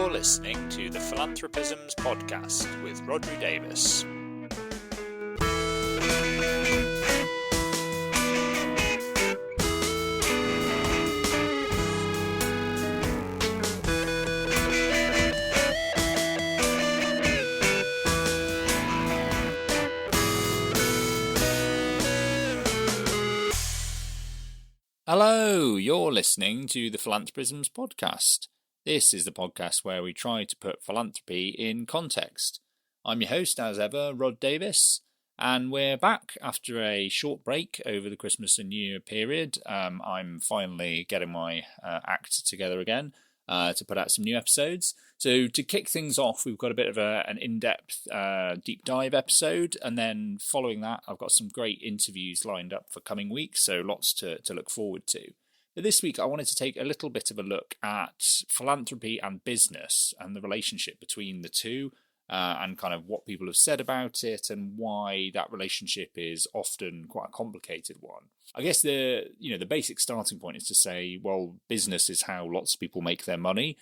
You're listening to the Philanthropisms podcast with Rodri Davis. Hello, you're listening to the Philanthropisms podcast. This is the podcast where we try to put philanthropy in context. I'm your host, as ever, Rod Davis, and we're back after a short break over the Christmas and New Year period. I'm finally getting my act together again to put out some new episodes. So to kick things off, we've got a bit of an in-depth deep dive episode, and then following that, I've got some great interviews lined up for coming weeks, so lots to look forward to. But this week, I wanted to take a little bit of a look at philanthropy and business and the relationship between the two, and kind of what people have said about it and why that relationship is often quite a complicated one. I guess the basic starting point is to say, well, business is how lots of people make their money.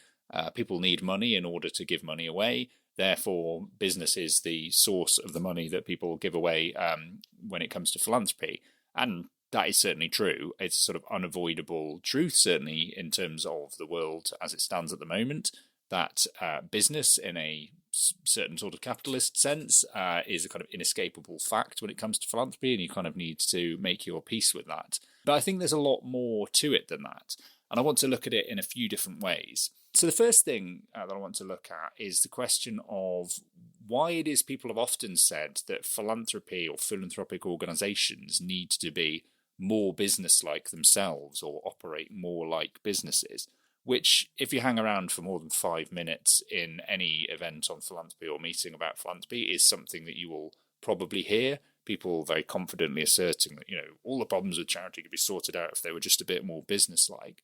People need money in order to give money away. Therefore, business is the source of the money that people give away when it comes to philanthropy. And that is certainly true. It's a sort of unavoidable truth, certainly in terms of the world as it stands at the moment, that business in a certain sort of capitalist sense is a kind of inescapable fact when it comes to philanthropy, and you kind of need to make your peace with that. But I think there's a lot more to it than that, and I want to look at it in a few different ways. So the first thing that I want to look at is the question of why it is people have often said that philanthropy or philanthropic organisations need to be more business-like themselves or operate more like businesses, which, if you hang around for more than 5 minutes in any event on philanthropy or meeting about philanthropy, is something that you will probably hear. People very confidently asserting that, all the problems with charity could be sorted out if they were just a bit more business-like.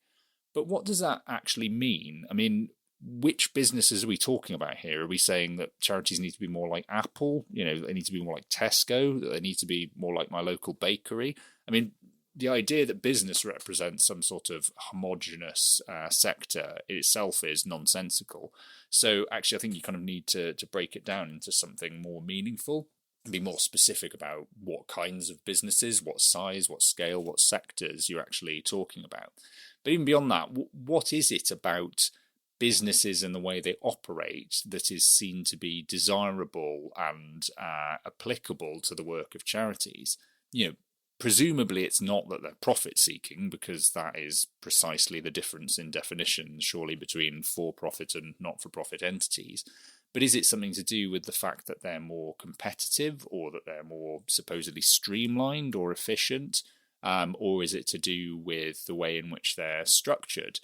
But what does that actually mean? I mean, which businesses are we talking about here? Are we saying that charities need to be more like Apple? They need to be more like Tesco? That they need to be more like my local bakery? I mean, the idea that business represents some sort of homogenous sector itself is nonsensical. So actually, I think you kind of need to break it down into something more meaningful, be more specific about what kinds of businesses, what size, what scale, what sectors you're actually talking about. But even beyond that, what is it about businesses and the way they operate that is seen to be desirable and applicable to the work of charities? Presumably it's not that they're profit-seeking, because that is precisely the difference in definition, surely, between for-profit and not-for-profit entities. But is it something to do with the fact that they're more competitive, or that they're more supposedly streamlined or efficient? Or is it to do with the way in which they're structured?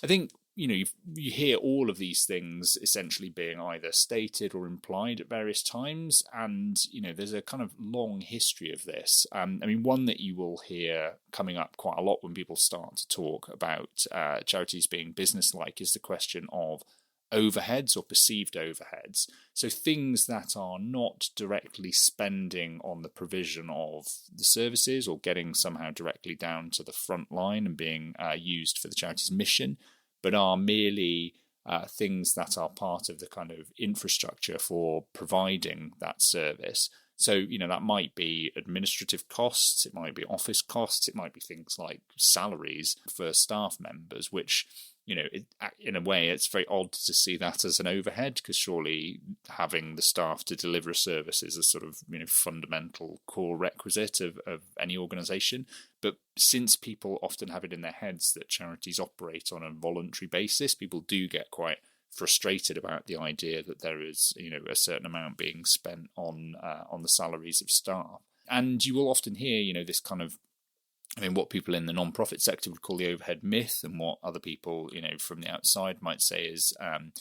I think, you hear all of these things essentially being either stated or implied at various times, and, there's a kind of long history of this. One that you will hear coming up quite a lot when people start to talk about charities being business-like is the question of overheads or perceived overheads. So things that are not directly spending on the provision of the services or getting somehow directly down to the front line and being used for the charity's mission, but are merely things that are part of the kind of infrastructure for providing that service. So, that might be administrative costs, it might be office costs, it might be things like salaries for staff members, which, in a way, it's very odd to see that as an overhead, because surely having the staff to deliver a service is a sort of, fundamental core requisite of any organisation. But since people often have it in their heads that charities operate on a voluntary basis, people do get quite frustrated about the idea that there is, a certain amount being spent on the salaries of staff. And you will often hear, this kind of, what people in the non-profit sector would call the overhead myth, and what other people, from the outside might say is, kind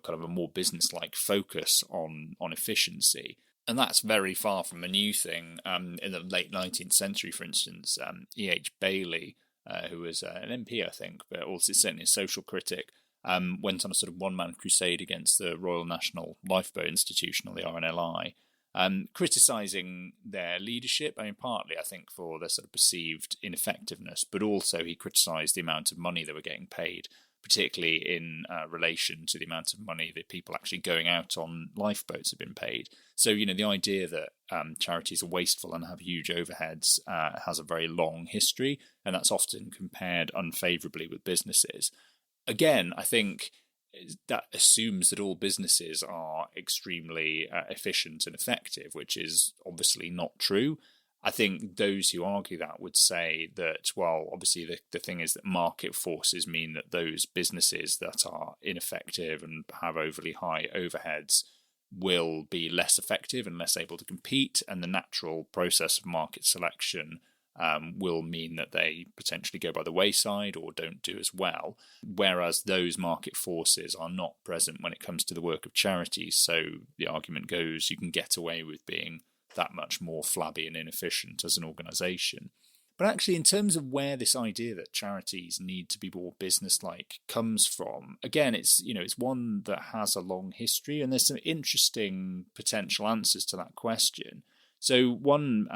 of a more business-like focus on efficiency. And that's very far from a new thing. In the late 19th century, for instance, E.H. Bailey, who was an MP, I think, but also certainly a social critic, went on a sort of one-man crusade against the Royal National Lifeboat Institution, or the RNLI, criticising their leadership. Partly, I think, for their sort of perceived ineffectiveness, but also he criticised the amount of money they were getting paid particularly in relation to the amount of money that people actually going out on lifeboats have been paid. So, the idea that charities are wasteful and have huge overheads has a very long history, and that's often compared unfavourably with businesses. Again, I think that assumes that all businesses are extremely efficient and effective, which is obviously not true. I think those who argue that would say that, well, obviously the thing is that market forces mean that those businesses that are ineffective and have overly high overheads will be less effective and less able to compete, and the natural process of market selection will mean that they potentially go by the wayside or don't do as well, whereas those market forces are not present when it comes to the work of charities. So the argument goes you can get away with being that much more flabby and inefficient as an organisation. But actually, in terms of where this idea that charities need to be more business-like comes from, again, it's one that has a long history, and there's some interesting potential answers to that question. So one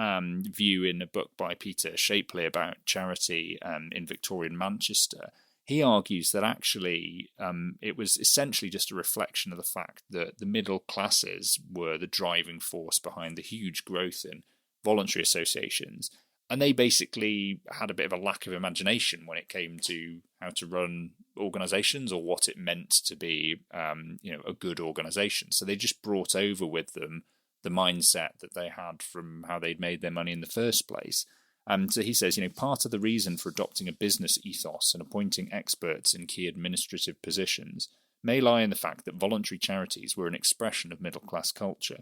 view in a book by Peter Shapley about charity in Victorian Manchester, he argues that actually it was essentially just a reflection of the fact that the middle classes were the driving force behind the huge growth in voluntary associations. And they basically had a bit of a lack of imagination when it came to how to run organisations or what it meant to be a good organisation. So they just brought over with them the mindset that they had from how they'd made their money in the first place. So he says, part of the reason for adopting a business ethos and appointing experts in key administrative positions may lie in the fact that voluntary charities were an expression of middle-class culture.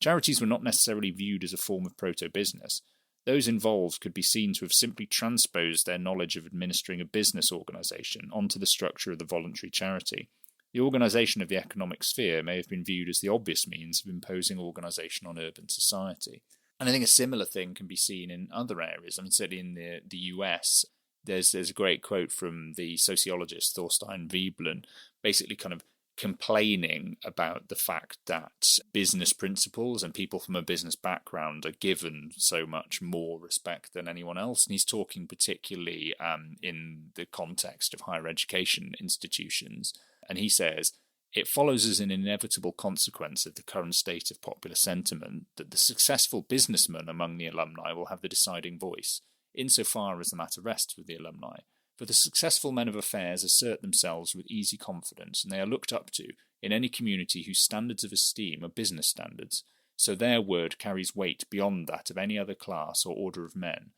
Charities were not necessarily viewed as a form of proto-business. Those involved could be seen to have simply transposed their knowledge of administering a business organisation onto the structure of the voluntary charity. The organisation of the economic sphere may have been viewed as the obvious means of imposing organisation on urban society. And I think a similar thing can be seen in other areas. I mean, certainly in the US, there's a great quote from the sociologist Thorstein Veblen, basically kind of complaining about the fact that business principles and people from a business background are given so much more respect than anyone else. And he's talking particularly in the context of higher education institutions. And he says, it follows as an inevitable consequence of the current state of popular sentiment that the successful businessman among the alumni will have the deciding voice, insofar as the matter rests with the alumni. For the successful men of affairs assert themselves with easy confidence, and they are looked up to in any community whose standards of esteem are business standards, so their word carries weight beyond that of any other class or order of men.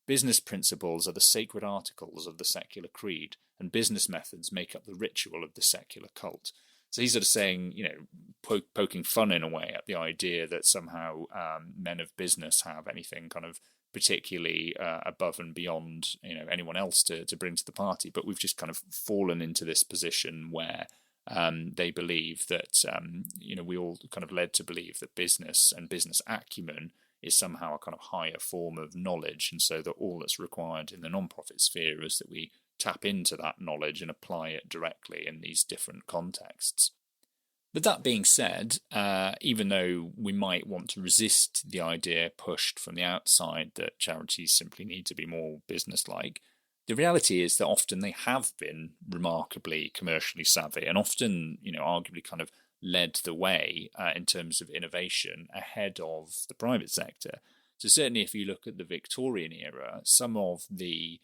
Business principles are the sacred articles of the secular creed, and business methods make up the ritual of the secular cult. So he's sort of saying, poking fun in a way at the idea that somehow men of business have anything kind of particularly above and beyond anyone else to bring to the party. But we've just kind of fallen into this position where they believe that, we all kind of led to believe that business and business acumen is somehow a kind of higher form of knowledge. And so that all that's required in the non-profit sphere is that we tap into that knowledge and apply it directly in these different contexts. But that being said, even though we might want to resist the idea pushed from the outside that charities simply need to be more business-like, the reality is that often they have been remarkably commercially savvy and often, arguably kind of led the way in terms of innovation ahead of the private sector. So certainly if you look at the Victorian era, some of the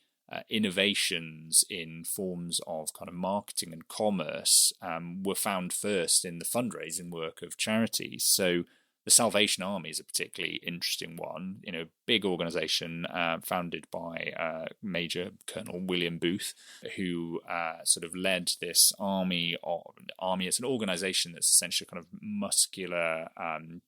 innovations in forms of kind of marketing and commerce were found first in the fundraising work of charities. So the Salvation Army is a particularly interesting one, big organisation founded by Major Colonel William Booth, who sort of led this army. It's an organisation that's essentially kind of muscular,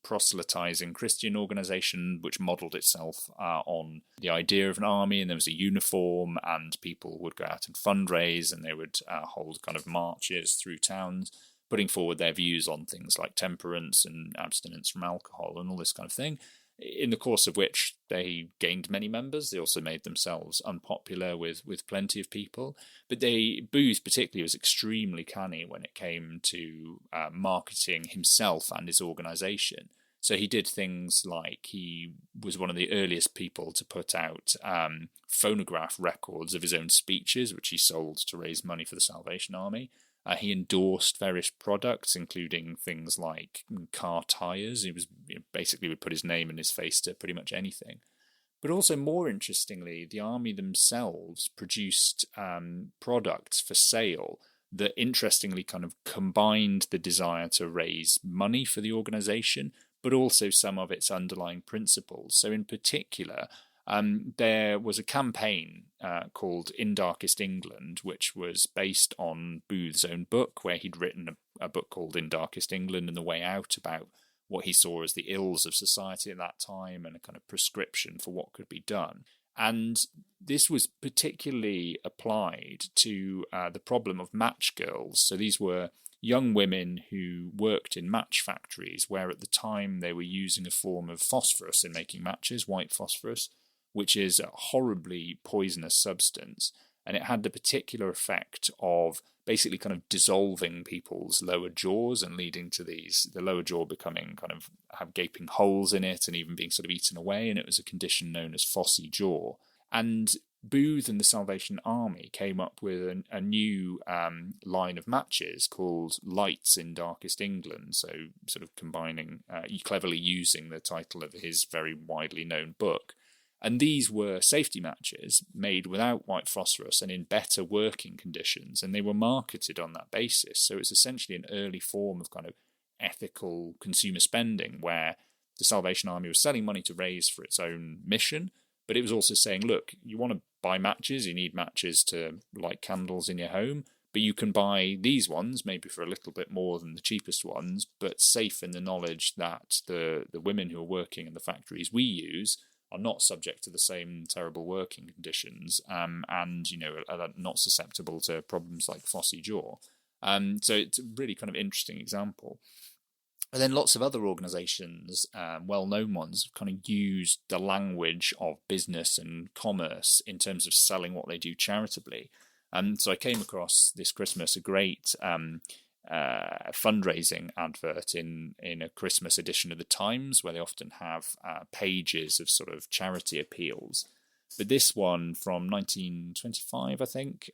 proselytising Christian organisation, which modelled itself on the idea of an army, and there was a uniform, and people would go out and fundraise, and they would hold kind of marches through towns, putting forward their views on things like temperance and abstinence from alcohol and all this kind of thing, in the course of which they gained many members. They also made themselves unpopular with plenty of people. But Booth particularly was extremely canny when it came to marketing himself and his organisation. So he did things like he was one of the earliest people to put out phonograph records of his own speeches, which he sold to raise money for the Salvation Army. He endorsed various products, including things like car tyres. He was basically would put his name and his face to pretty much anything. But also, more interestingly, the army themselves produced products for sale that interestingly kind of combined the desire to raise money for the organisation, but also some of its underlying principles. So in particular, there was a campaign called In Darkest England, which was based on Booth's own book, where he'd written a book called In Darkest England and the Way Out, about what he saw as the ills of society at that time and a kind of prescription for what could be done. And this was particularly applied to the problem of match girls. So these were young women who worked in match factories, where at the time they were using a form of phosphorus in making matches, white phosphorus, which is a horribly poisonous substance. And it had the particular effect of basically kind of dissolving people's lower jaws and leading to the lower jaw becoming kind of have gaping holes in it and even being sort of eaten away. And it was a condition known as phossy jaw. And Booth and the Salvation Army came up with a new line of matches called Lights in Darkest England. So sort of combining, cleverly using the title of his very widely known book. And these were safety matches made without white phosphorus and in better working conditions, and they were marketed on that basis. So it's essentially an early form of kind of ethical consumer spending, where the Salvation Army was selling money to raise for its own mission, but it was also saying, look, you want to buy matches, you need matches to light candles in your home, but you can buy these ones, maybe for a little bit more than the cheapest ones, but safe in the knowledge that the women who are working in the factories we use are not subject to the same terrible working conditions, and are not susceptible to problems like phossy jaw. So it's a really kind of interesting example. And then lots of other organisations, well-known ones, have kind of used the language of business and commerce in terms of selling what they do charitably. So I came across this Christmas a great fundraising advert in a Christmas edition of the Times, where they often have pages of sort of charity appeals. But this one from 1925, I think,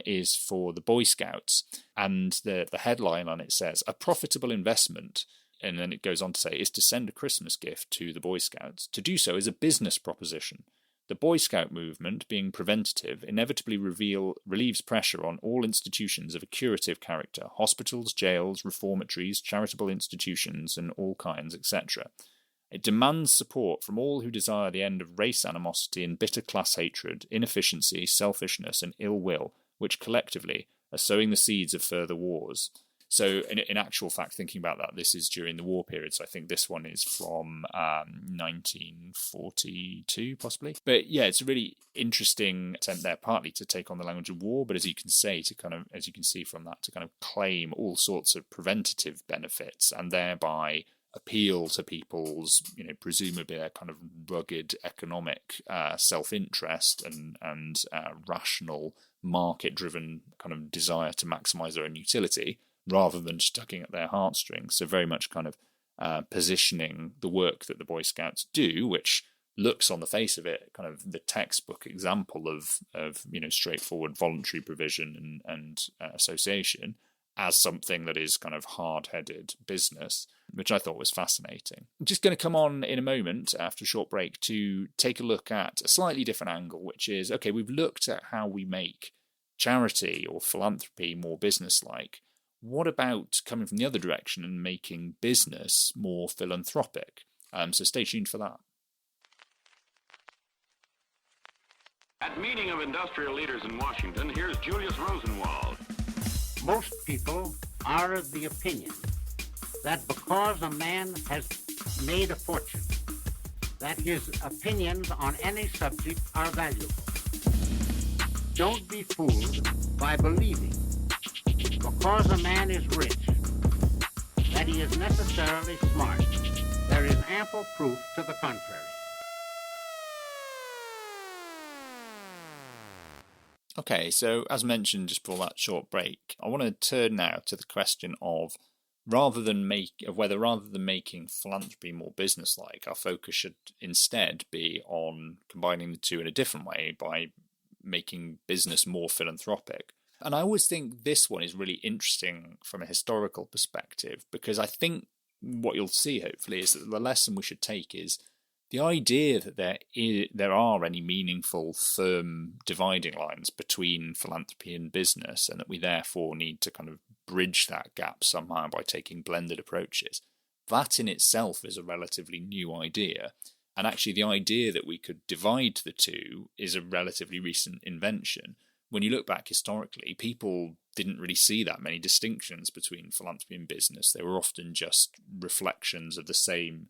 is for the Boy Scouts. And the headline on it says, "A profitable investment," and then it goes on to say, "is to send a Christmas gift to the Boy Scouts. To do so is a business proposition. The Boy Scout movement, being preventative, inevitably relieves pressure on all institutions of a curative character: hospitals, jails, reformatories, charitable institutions, and all kinds, etc. It demands support from all who desire the end of race animosity and bitter class hatred, inefficiency, selfishness, and ill will, which collectively are sowing the seeds of further wars." So in actual fact, thinking about that, this is during the war period. So I think this one is from 1942, possibly. But yeah, it's a really interesting attempt there, partly to take on the language of war, but as you can see from that, to kind of claim all sorts of preventative benefits and thereby appeal to people's, presumably their kind of rugged economic self-interest and rational market-driven kind of desire to maximise their own utility, rather than just tugging at their heartstrings. So very much kind of positioning the work that the Boy Scouts do, which looks on the face of it kind of the textbook example of straightforward voluntary provision and association, as something that is kind of hard-headed business, which I thought was fascinating. I'm just going to come on in a moment after a short break to take a look at a slightly different angle, which is, okay, we've looked at how we make charity or philanthropy more business-like. What about coming from the other direction and making business more philanthropic? So stay tuned for that. At meeting of industrial leaders in Washington, here's Julius Rosenwald. Most people are of the opinion that because a man has made a fortune, that his opinions on any subject are valuable. Don't be fooled by believing because a man is rich that he is necessarily smart. There is ample proof to the contrary. Okay, so as mentioned just before that short break, I want to turn now to the question of rather than making philanthropy more business-like, our focus should instead be on combining the two in a different way by making business more philanthropic. And I always think this one is really interesting from a historical perspective, because I think what you'll see, hopefully, is that the lesson we should take is the idea that there are any meaningful, firm dividing lines between philanthropy and business, and that we therefore need to kind of bridge that gap somehow by taking blended approaches. That in itself is a relatively new idea. And actually, the idea that we could divide the two is a relatively recent invention. When you look back historically, people didn't really see that many distinctions between philanthropy and business. They were often just reflections of the same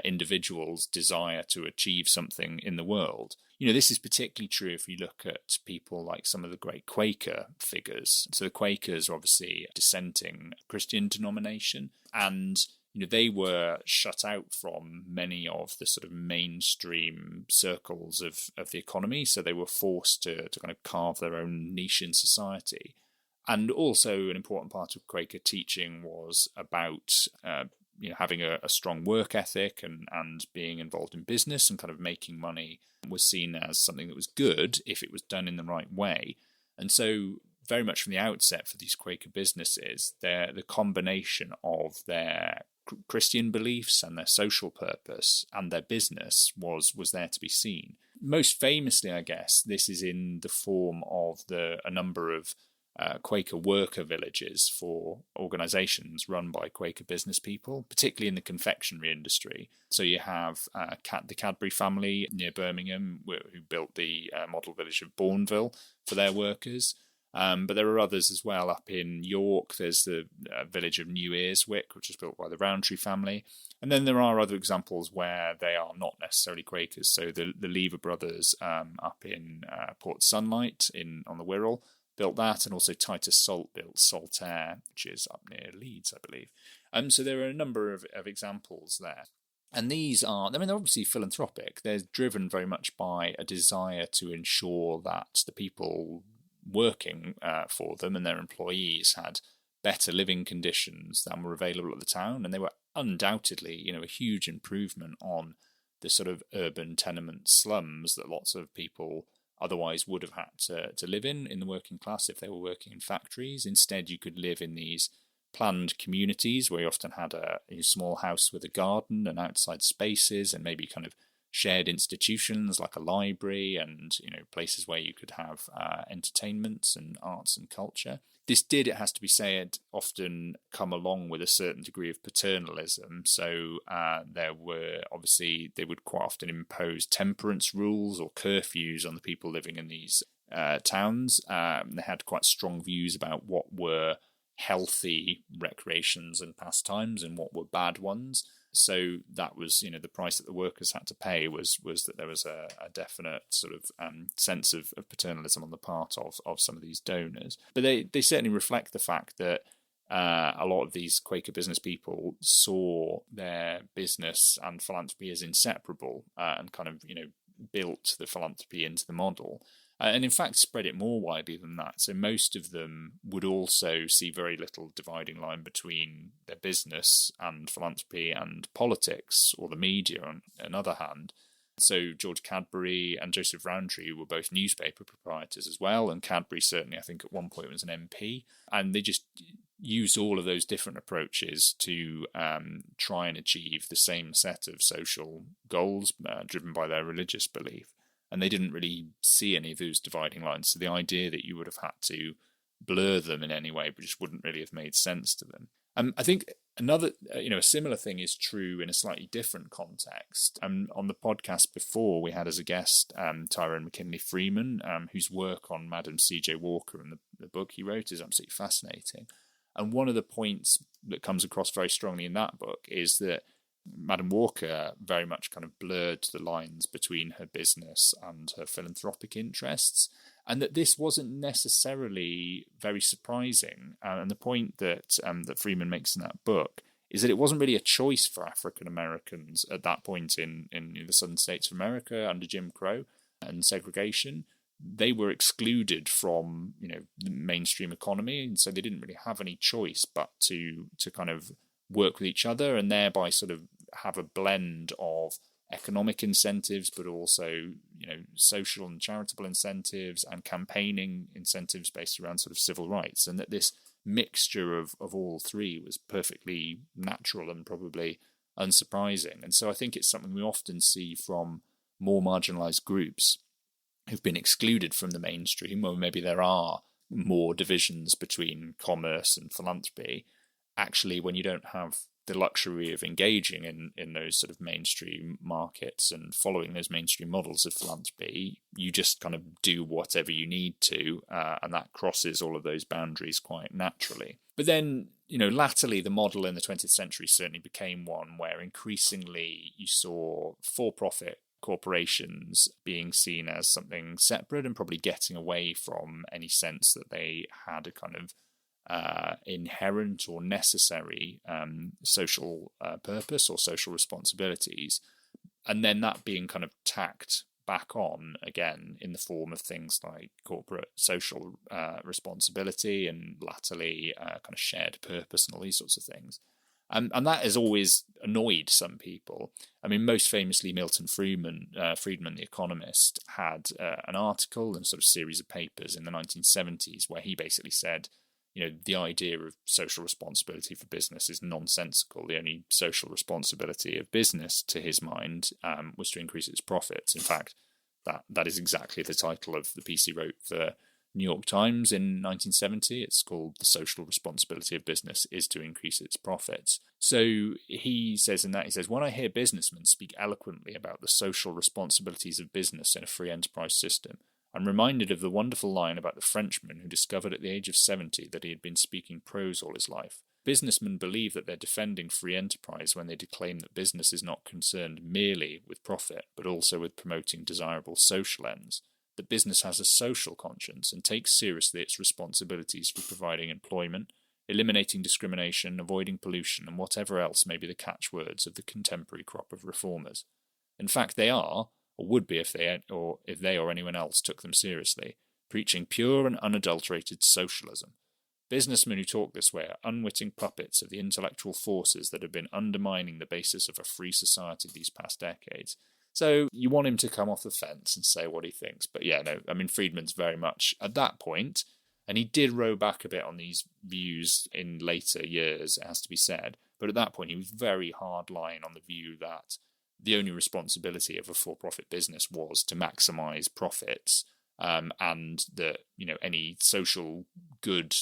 individual's desire to achieve something in the world. This is particularly true if you look at people like some of the great Quaker figures. So the Quakers are obviously a dissenting Christian denomination, and they were shut out from many of the sort of mainstream circles of the economy, so they were forced to kind of carve their own niche in society. And also an important part of Quaker teaching was about having a strong work ethic and being involved in business, and kind of making money was seen as something that was good if it was done in the right way. And so very much from the outset for these Quaker businesses, the combination of their Christian beliefs and their social purpose and their business was there to be seen. Most famously, I guess, this is in the form of a number of Quaker worker villages for organisations run by Quaker business people, particularly in the confectionery industry. So you have the Cadbury family near Birmingham, who built the model village of Bourneville for their workers. But there are others as well. Up in York, there's the village of New Earswick, which was built by the Rowntree family. And then there are other examples where they are not necessarily Quakers. So the Lever brothers up in Port Sunlight on the Wirral built that, and also Titus Salt built Saltaire, which is up near Leeds, I believe. So there are a number of examples there. And these are, they're obviously philanthropic. They're driven very much by a desire to ensure that the people working for them and their employees had better living conditions than were available at the town, and they were undoubtedly, a huge improvement on the sort of urban tenement slums that lots of people otherwise would have had to live in the working class if they were working in factories. Instead, you could live in these planned communities where you often had a small house with a garden and outside spaces, and maybe kind of shared institutions like a library and places where you could have entertainments and arts and culture. This did, it has to be said, often come along with a certain degree of paternalism. So there were, obviously, they would quite often impose temperance rules or curfews on the people living in these towns. They had quite strong views about what were healthy recreations and pastimes and what were bad ones. So that was, the price that the workers had to pay was that there was a definite sort of sense of paternalism on the part of some of these donors. But they certainly reflect the fact that a lot of these Quaker business people saw their business and philanthropy as inseparable, and kind of, built the philanthropy into the model. And in fact spread it more widely than that. So most of them would also see very little dividing line between their business and philanthropy and politics or the media on another hand. So George Cadbury and Joseph Rowntree were both newspaper proprietors as well, and Cadbury certainly, I think at one point, was an MP. And they just used all of those different approaches to try and achieve the same set of social goals driven by their religious belief. And they didn't really see any of those dividing lines. So the idea that you would have had to blur them in any way just wouldn't really have made sense to them. I think another, a similar thing is true in a slightly different context. On the podcast before, we had as a guest Tyrone McKinley-Freeman, whose work on Madam C.J. Walker and the book he wrote is absolutely fascinating. And one of the points that comes across very strongly in that book is that Madam Walker very much kind of blurred the lines between her business and her philanthropic interests, and that this wasn't necessarily very surprising. And the point that Freeman makes in that book is that it wasn't really a choice for African Americans at that point in the southern states of America under Jim Crow and segregation. they were excluded from, the mainstream economy, and so they didn't really have any choice but to kind of work with each other, and thereby sort of have a blend of economic incentives, but also, social and charitable incentives and campaigning incentives based around sort of civil rights, and that this mixture of all three was perfectly natural and probably unsurprising. And so I think it's something we often see from more marginalised groups who've been excluded from the mainstream, or maybe there are more divisions between commerce and philanthropy. Actually, when you don't have the luxury of engaging in those sort of mainstream markets and following those mainstream models of philanthropy, you just kind of do whatever you need to, and that crosses all of those boundaries quite naturally. But then, latterly, the model in the 20th century certainly became one where increasingly you saw for-profit corporations being seen as something separate and probably getting away from any sense that they had a kind of inherent or necessary social purpose or social responsibilities, and then that being kind of tacked back on again in the form of things like corporate social responsibility and latterly kind of shared purpose and all these sorts of things. And that has always annoyed some people. I mean, most famously, Milton Friedman, the economist, had an article and sort of series of papers in the 1970s where he basically said, the idea of social responsibility for business is nonsensical. The only social responsibility of business, to his mind, was to increase its profits. In fact, that is exactly the title of the piece he wrote for New York Times in 1970. It's called "The Social Responsibility of Business is to Increase Its Profits." So he says when I hear businessmen speak eloquently about the social responsibilities of business in a free enterprise system, I'm reminded of the wonderful line about the Frenchman who discovered at the age of 70 that he had been speaking prose all his life. Businessmen believe that they're defending free enterprise when they declaim that business is not concerned merely with profit, but also with promoting desirable social ends, that business has a social conscience and takes seriously its responsibilities for providing employment, eliminating discrimination, avoiding pollution, and whatever else may be the catchwords of the contemporary crop of reformers. In fact, they are, or would be if they or anyone else took them seriously, preaching pure and unadulterated socialism. Businessmen who talk this way are unwitting puppets of the intellectual forces that have been undermining the basis of a free society these past decades. So you want him to come off the fence and say what he thinks. But Friedman's very much at that point, and he did row back a bit on these views in later years, it has to be said. But at that point, he was very hard line on the view that the only responsibility of a for-profit business was to maximise profits, and that any social good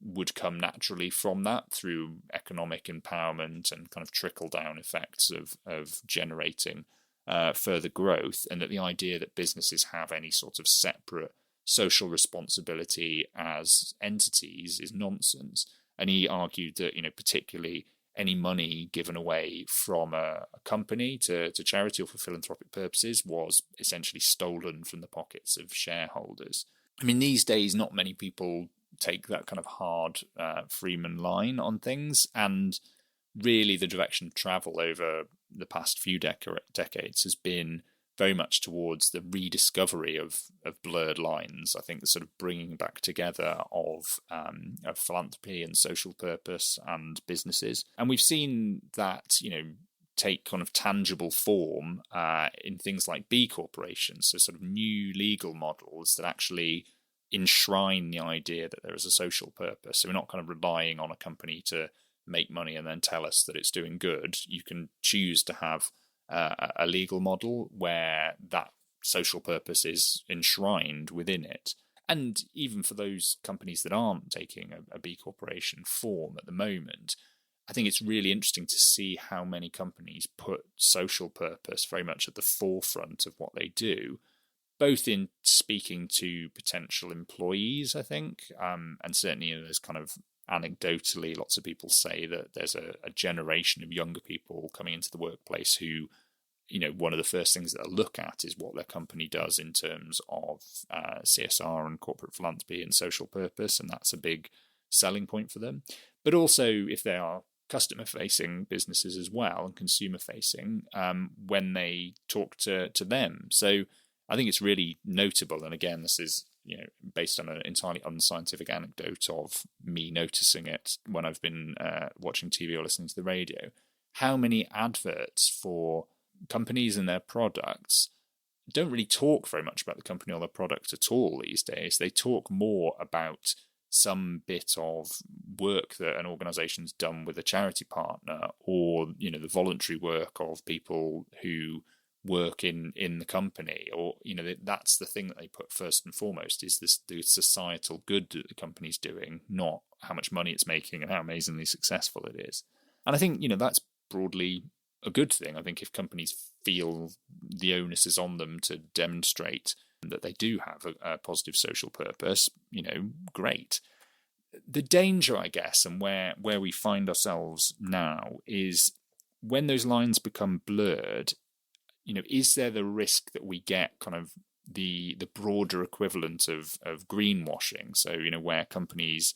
would come naturally from that through economic empowerment and kind of trickle-down effects of generating further growth, and that the idea that businesses have any sort of separate social responsibility as entities is nonsense. And he argued that, particularly any money given away from a company to charity or for philanthropic purposes was essentially stolen from the pockets of shareholders. I mean, these days, not many people take that kind of hard Freeman line on things, and really the direction of travel over the past few decades has been very much towards the rediscovery of blurred lines. I think the sort of bringing back together of philanthropy and social purpose and businesses. And we've seen that, take kind of tangible form in things like B corporations, so sort of new legal models that actually enshrine the idea that there is a social purpose. So we're not kind of relying on a company to make money and then tell us that it's doing good. You can choose to have a legal model where that social purpose is enshrined within it. And even for those companies that aren't taking a B corporation form at the moment, I think it's really interesting to see how many companies put social purpose very much at the forefront of what they do, both in speaking to potential employees, I think, and certainly there's kind of anecdotally, lots of people say that there's a generation of younger people coming into the workplace who, one of the first things that they'll look at is what their company does in terms of CSR and corporate philanthropy and social purpose, and that's a big selling point for them. But also, if they are customer-facing businesses as well and consumer-facing, when they talk to them. So I think it's really notable. And again, this is, based on an entirely unscientific anecdote of me noticing it when I've been watching TV or listening to the radio, how many adverts for companies and their products don't really talk very much about the company or the product at all these days. They talk more about some bit of work that an organization's done with a charity partner, or the voluntary work of people who work in the company, or that's the thing that they put first and foremost, is this the societal good that the company's doing, not how much money it's making and how amazingly successful it is. And I think that's broadly a good thing. I think if companies feel the onus is on them to demonstrate that they do have a positive social purpose, great. The danger, I guess, and where we find ourselves now is when those lines become blurred, is there the risk that we get kind of the broader equivalent of greenwashing? So, where companies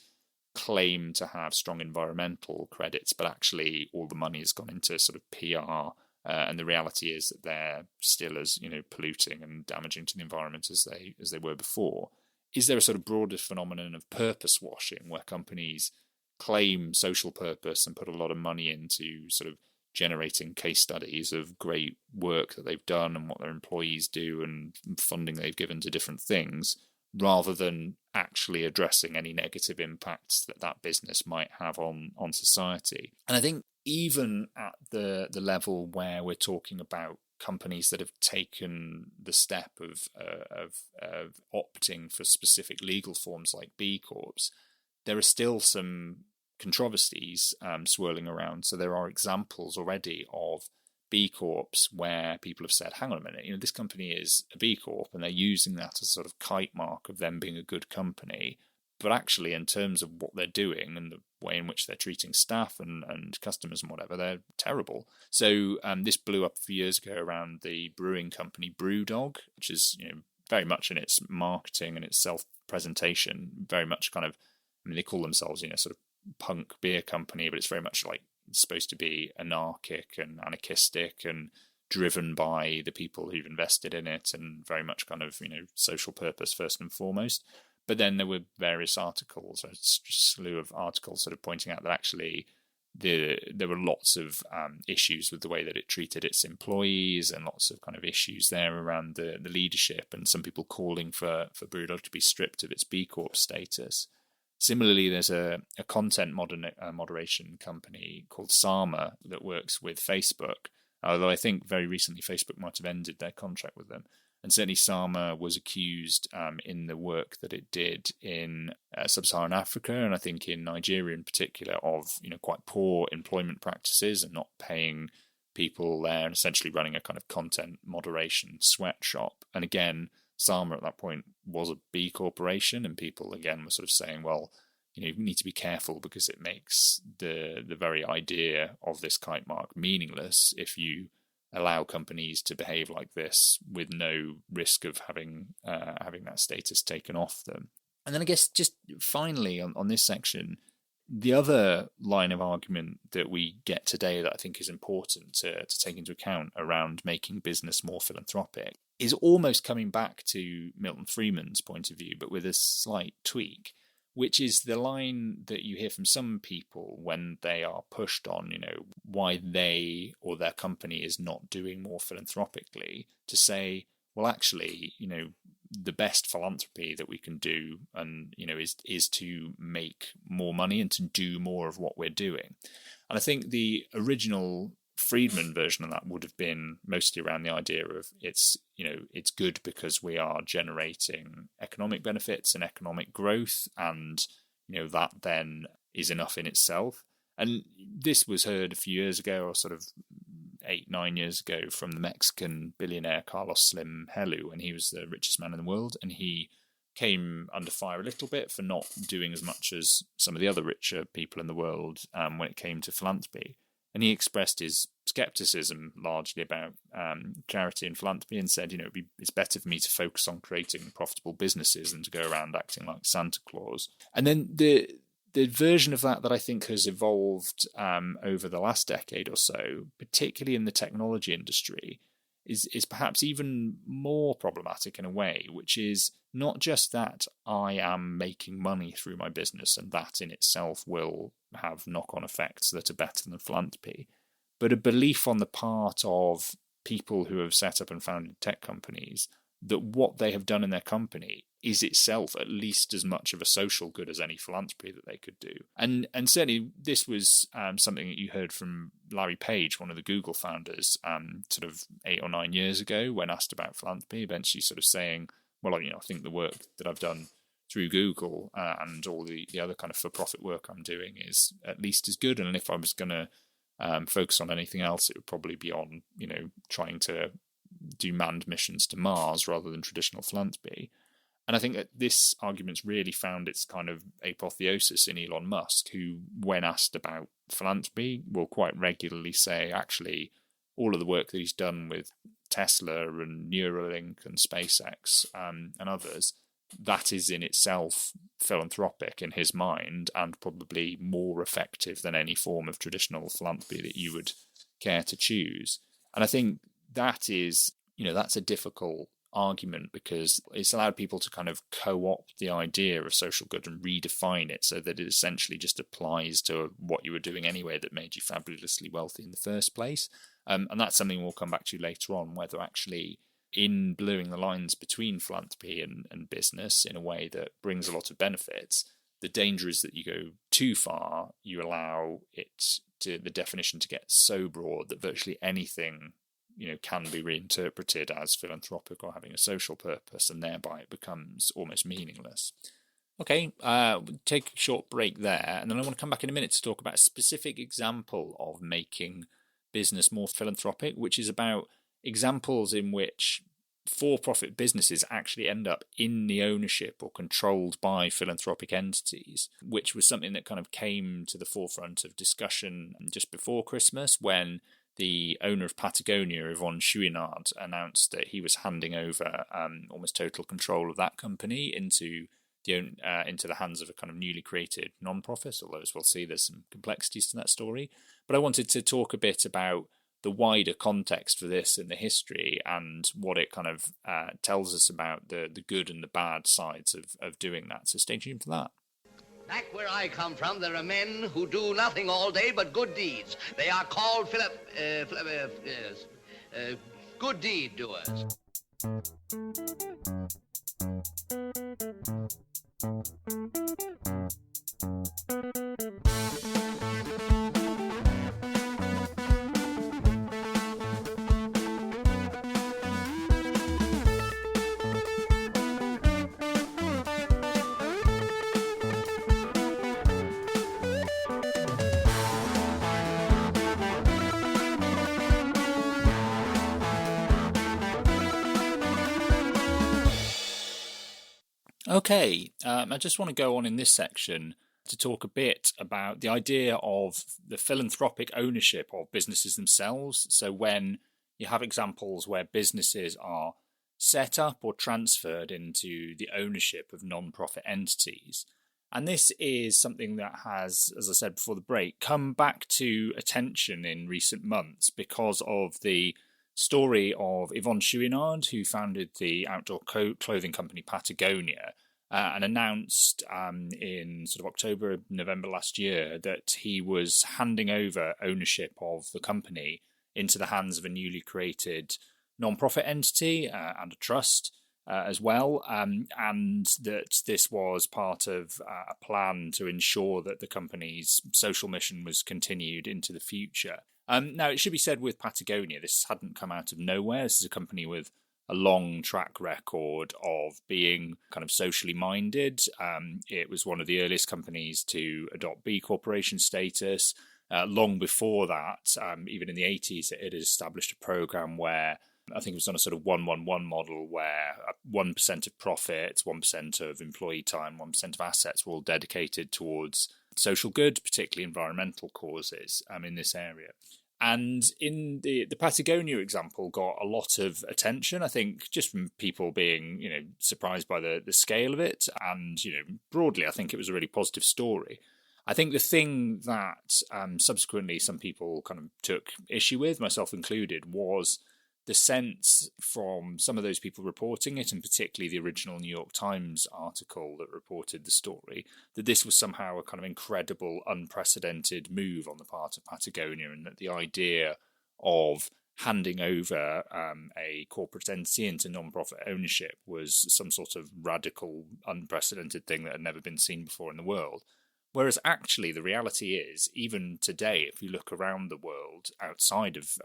claim to have strong environmental credits, but actually all the money has gone into sort of PR, and the reality is that they're still as polluting and damaging to the environment as they were before. Is there a sort of broader phenomenon of purpose washing, where companies claim social purpose and put a lot of money into sort of generating case studies of great work that they've done and what their employees do and funding they've given to different things, rather than actually addressing any negative impacts that business might have on society? And I think even at the level where we're talking about companies that have taken the step of opting for specific legal forms like B Corps, there are still some controversies swirling around. So there are examples already of B Corps where people have said, hang on a minute, this company is a B Corp, and they're using that as a sort of kite mark of them being a good company. But actually, in terms of what they're doing and the way in which they're treating staff and customers and whatever, they're terrible. So this blew up a few years ago around the brewing company Brewdog, which is very much in its marketing and its self-presentation, very much kind of, they call themselves sort of punk beer company, but it's very much like it's supposed to be anarchic and anarchistic and driven by the people who've invested in it, and very much kind of social purpose first and foremost. But then there were various articles, a slew of articles sort of pointing out that actually there were lots of issues with the way that it treated its employees, and lots of kind of issues there around the leadership, and some people calling for Brewdog to be stripped of its B Corp status. Similarly, there's a content moderation company called Sama that works with Facebook, although I think very recently Facebook might have ended their contract with them. And certainly Sama was accused in the work that it did in sub-Saharan Africa, and I think in Nigeria in particular, of quite poor employment practices and not paying people there, and essentially running a kind of content moderation sweatshop. And again, Sama at that point was a B corporation, and people again were sort of saying, well, you need to be careful because it makes the very idea of this kite mark meaningless if you allow companies to behave like this with no risk of having that status taken off them. And then I guess just finally on this section, the other line of argument that we get today that I think is important to take into account around making business more philanthropic is almost coming back to Milton Friedman's point of view, but with a slight tweak, which is the line that you hear from some people when they are pushed on, why they or their company is not doing more philanthropically, to say, well, actually, the best philanthropy that we can do, and is to make more money and to do more of what we're doing. And I think the original Friedman version of that would have been mostly around the idea of it's good because we are generating economic benefits and economic growth, and that then is enough in itself. And this was heard a few years ago, or sort of 8-9 years ago, from the Mexican billionaire Carlos Slim Helú, when he was the richest man in the world, and he came under fire a little bit for not doing as much as some of the other richer people in the world when it came to philanthropy. And he expressed his skepticism largely about charity and philanthropy, and said, it's better for me to focus on creating profitable businesses than to go around acting like Santa Claus. And then the version of that I think has evolved over the last decade or so, particularly in the technology industry, is perhaps even more problematic in a way, which is not just that I am making money through my business and that in itself will have knock-on effects that are better than philanthropy, but a belief on the part of people who have set up and founded tech companies that what they have done in their company is itself at least as much of a social good as any philanthropy that they could do. And certainly this was something that you heard from Larry Page, one of the Google founders, sort of 8 or 9 years ago when asked about philanthropy, eventually sort of saying, well, I think the work that I've done through Google and all the other kind of for-profit work I'm doing is at least as good. And if I was going to focus on anything else, it would probably be on, trying to do manned missions to Mars rather than traditional philanthropy. And I think that this argument's really found its kind of apotheosis in Elon Musk, who, when asked about philanthropy, will quite regularly say, actually, all of the work that he's done with Tesla and Neuralink and SpaceX and others, that is in itself philanthropic in his mind and probably more effective than any form of traditional philanthropy that you would care to choose. And I think that is, that's a difficult argument because it's allowed people to kind of co-opt the idea of social good and redefine it so that it essentially just applies to what you were doing anyway that made you fabulously wealthy in the first place. And that's something we'll come back to later on, whether actually in blurring the lines between philanthropy and business in a way that brings a lot of benefits, the danger is that you go too far, you allow the definition to get so broad that virtually anything can be reinterpreted as philanthropic or having a social purpose, and thereby it becomes almost meaningless. Okay, we'll take a short break there, and then I want to come back in a minute to talk about a specific example of making business more philanthropic, which is about examples in which for-profit businesses actually end up in the ownership or controlled by philanthropic entities, which was something that kind of came to the forefront of discussion just before Christmas when the owner of Patagonia, Yvonne Chouinard, announced that he was handing over almost total control of that company into the hands of a kind of newly created non-profit, although as we'll see there's some complexities to that story. But I wanted to talk a bit about the wider context for this and the history and what it kind of tells us about the good and the bad sides of doing that. So stay tuned for that. Back where I come from, there are men who do nothing all day but good deeds. They are called good deed doers. Okay, I just want to go on in this section to talk a bit about the idea of the philanthropic ownership of businesses themselves. So when you have examples where businesses are set up or transferred into the ownership of non-profit entities. And this is something that has, as I said before the break, come back to attention in recent months because of the story of Yvonne Chouinard, who founded the outdoor clothing company Patagonia and announced in sort of October, November last year that he was handing over ownership of the company into the hands of a newly created non-profit entity and a trust as well, and that this was part of a plan to ensure that the company's social mission was continued into the future. Now, it should be said with Patagonia, this hadn't come out of nowhere. This is a company with a long track record of being kind of socially minded. It was one of the earliest companies to adopt B Corporation status. Long before that, even in the 80s, it had established a program where I think it was on a sort of 1-1-1 model where 1% of profits, 1% of employee time, 1% of assets were all dedicated towards social good, particularly environmental causes in this area. And in the Patagonia example got a lot of attention, I think, just from people being, surprised by the scale of it. And, broadly, I think it was a really positive story. I think the thing that subsequently some people kind of took issue with, myself included, was the sense from some of those people reporting it, and particularly the original New York Times article that reported the story, that this was somehow a kind of incredible, unprecedented move on the part of Patagonia, and that the idea of handing over a corporate entity into non-profit ownership was some sort of radical, unprecedented thing that had never been seen before in the world. Whereas actually the reality is, even today, if you look around the world, outside of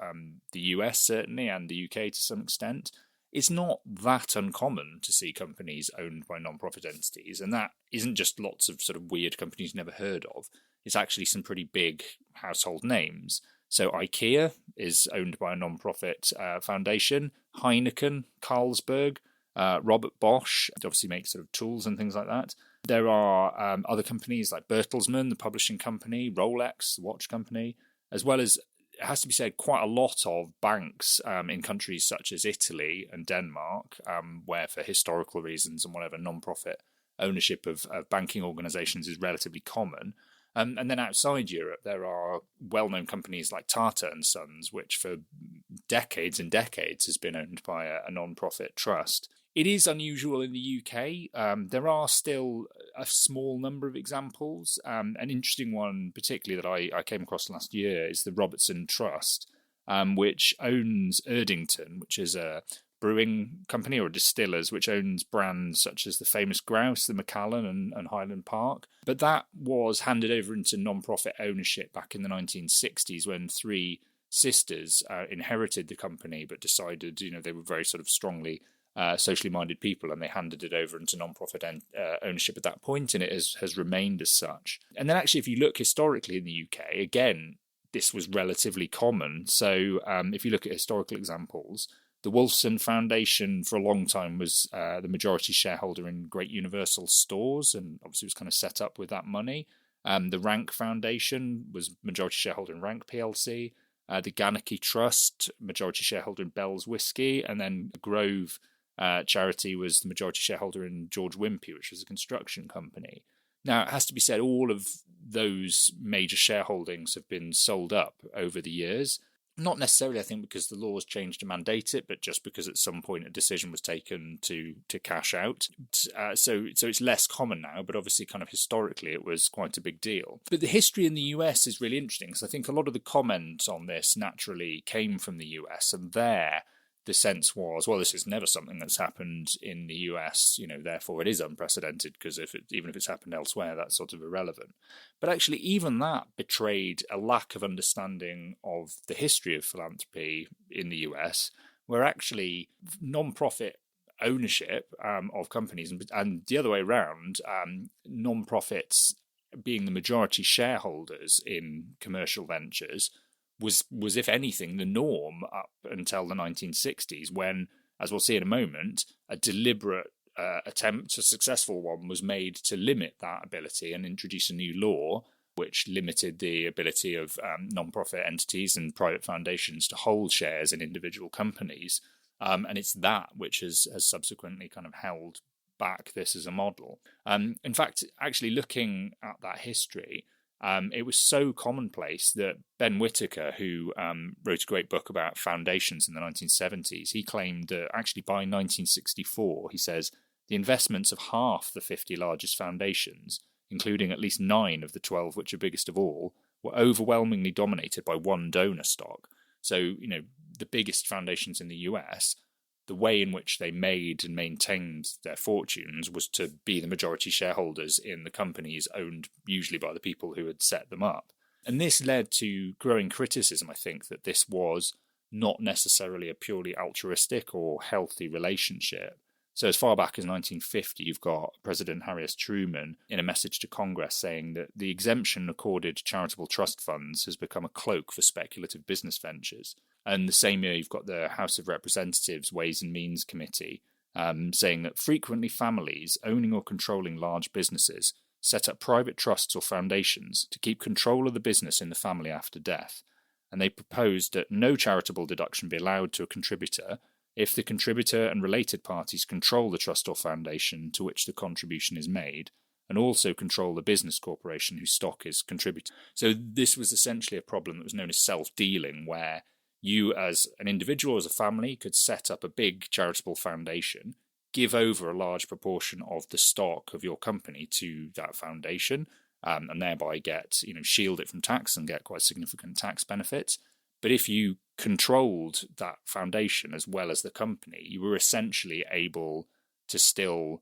the US certainly, and the UK to some extent, it's not that uncommon to see companies owned by non-profit entities. And that isn't just lots of sort of weird companies never heard of. It's actually some pretty big household names. So IKEA is owned by a non-profit foundation, Heineken, Carlsberg, Robert Bosch obviously makes sort of tools and things like that. There are other companies like Bertelsmann, the publishing company, Rolex, the watch company, as well as, it has to be said, quite a lot of banks in countries such as Italy and Denmark, where for historical reasons and whatever, non-profit ownership of banking organisations is relatively common. And then outside Europe, there are well-known companies like Tata and Sons, which for decades and decades has been owned by a non-profit trust. It is unusual in the UK. There are still a small number of examples. An interesting one, particularly that I came across last year, is the Robertson Trust, which owns Erdington, which is a brewing company or distillers, which owns brands such as the famous Grouse, the Macallan and Highland Park. But that was handed over into non-profit ownership back in the 1960s when three sisters inherited the company but decided, they were very sort of strongly socially minded people, and they handed it over into non-profit ownership at that point, and it has remained as such. And then actually, if you look historically in the UK, again, this was relatively common. So if you look at historical examples, the Wolfson Foundation for a long time was the majority shareholder in Great Universal Stores, and obviously was kind of set up with that money. The Rank Foundation was majority shareholder in Rank PLC. The Ganachie Trust, majority shareholder in Bell's Whiskey, and then Grove Charity was the majority shareholder in George Wimpey, which was a construction company. Now, it has to be said, all of those major shareholdings have been sold up over the years. Not necessarily, I think, because the laws changed to mandate it, but just because at some point a decision was taken to cash out. So it's less common now, but obviously kind of historically it was quite a big deal. But the history in the US is really interesting, because I think a lot of the comment on this naturally came from the US, and there the sense was, well, this is never something that's happened in the US, therefore it is unprecedented, because even if it's happened elsewhere, that's sort of irrelevant. But actually, even that betrayed a lack of understanding of the history of philanthropy in the US, where actually non-profit ownership of companies, and the other way around, non-profits being the majority shareholders in commercial ventures, was, if anything, the norm up until the 1960s, when, as we'll see in a moment, a deliberate attempt, a successful one, was made to limit that ability and introduce a new law which limited the ability of non-profit entities and private foundations to hold shares in individual companies. And it's that which has subsequently kind of held back this as a model. In fact, actually looking at that history, it was so commonplace that Ben Whitaker, who wrote a great book about foundations in the 1970s, he claimed that actually by 1964, he says, the investments of half the 50 largest foundations, including at least 9 of the 12 which are biggest of all, were overwhelmingly dominated by one donor stock. So, the biggest foundations in the US, the way in which they made and maintained their fortunes was to be the majority shareholders in the companies owned usually by the people who had set them up. And this led to growing criticism, I think, that this was not necessarily a purely altruistic or healthy relationship. So as far back as 1950, you've got President Harry S. Truman in a message to Congress saying that the exemption accorded charitable trust funds has become a cloak for speculative business ventures. And the same year, you've got the House of Representatives Ways and Means Committee saying that frequently families owning or controlling large businesses set up private trusts or foundations to keep control of the business in the family after death. And they proposed that no charitable deduction be allowed to a contributor if the contributor and related parties control the trust or foundation to which the contribution is made, and also control the business corporation whose stock is contributed. So this was essentially a problem that was known as self-dealing, where you as an individual, as a family, could set up a big charitable foundation, give over a large proportion of the stock of your company to that foundation, and thereby get, shield it from tax and get quite significant tax benefits. But if you controlled that foundation as well as the company, you were essentially able to still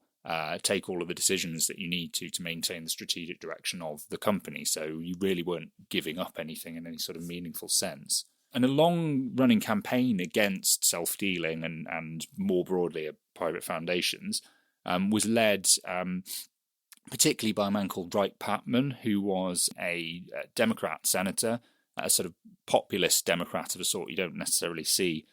take all of the decisions that you need to maintain the strategic direction of the company. So you really weren't giving up anything in any sort of meaningful sense. And a long-running campaign against self-dealing and more broadly private foundations was led particularly by a man called Wright Patman, who was a Democrat senator, a sort of populist Democrat of a sort you don't necessarily see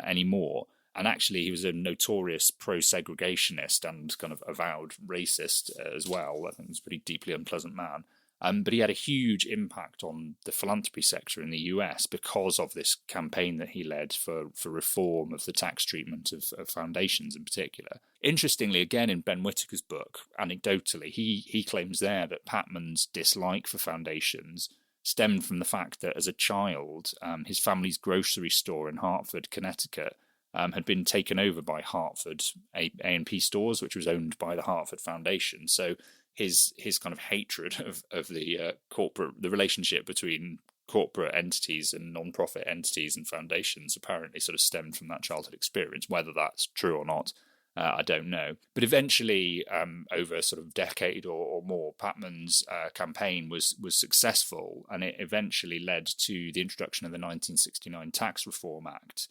anymore. And actually, he was a notorious pro-segregationist and kind of avowed racist as well. I think he was a pretty deeply unpleasant man. But he had a huge impact on the philanthropy sector in the US because of this campaign that he led for reform of the tax treatment of foundations in particular. Interestingly, again, in Ben Whitaker's book, anecdotally, he claims there that Patman's dislike for foundations stemmed from the fact that as a child, his family's grocery store in Hartford, Connecticut, had been taken over by Hartford A&P Stores, which was owned by the Hartford Foundation. So his kind of hatred of the the relationship between corporate entities and non-profit entities and foundations apparently sort of stemmed from that childhood experience. Whether that's true or not, I don't know. But eventually, over a sort of decade or more, Patman's campaign was successful, and it eventually led to the introduction of the 1969 Tax Reform Act,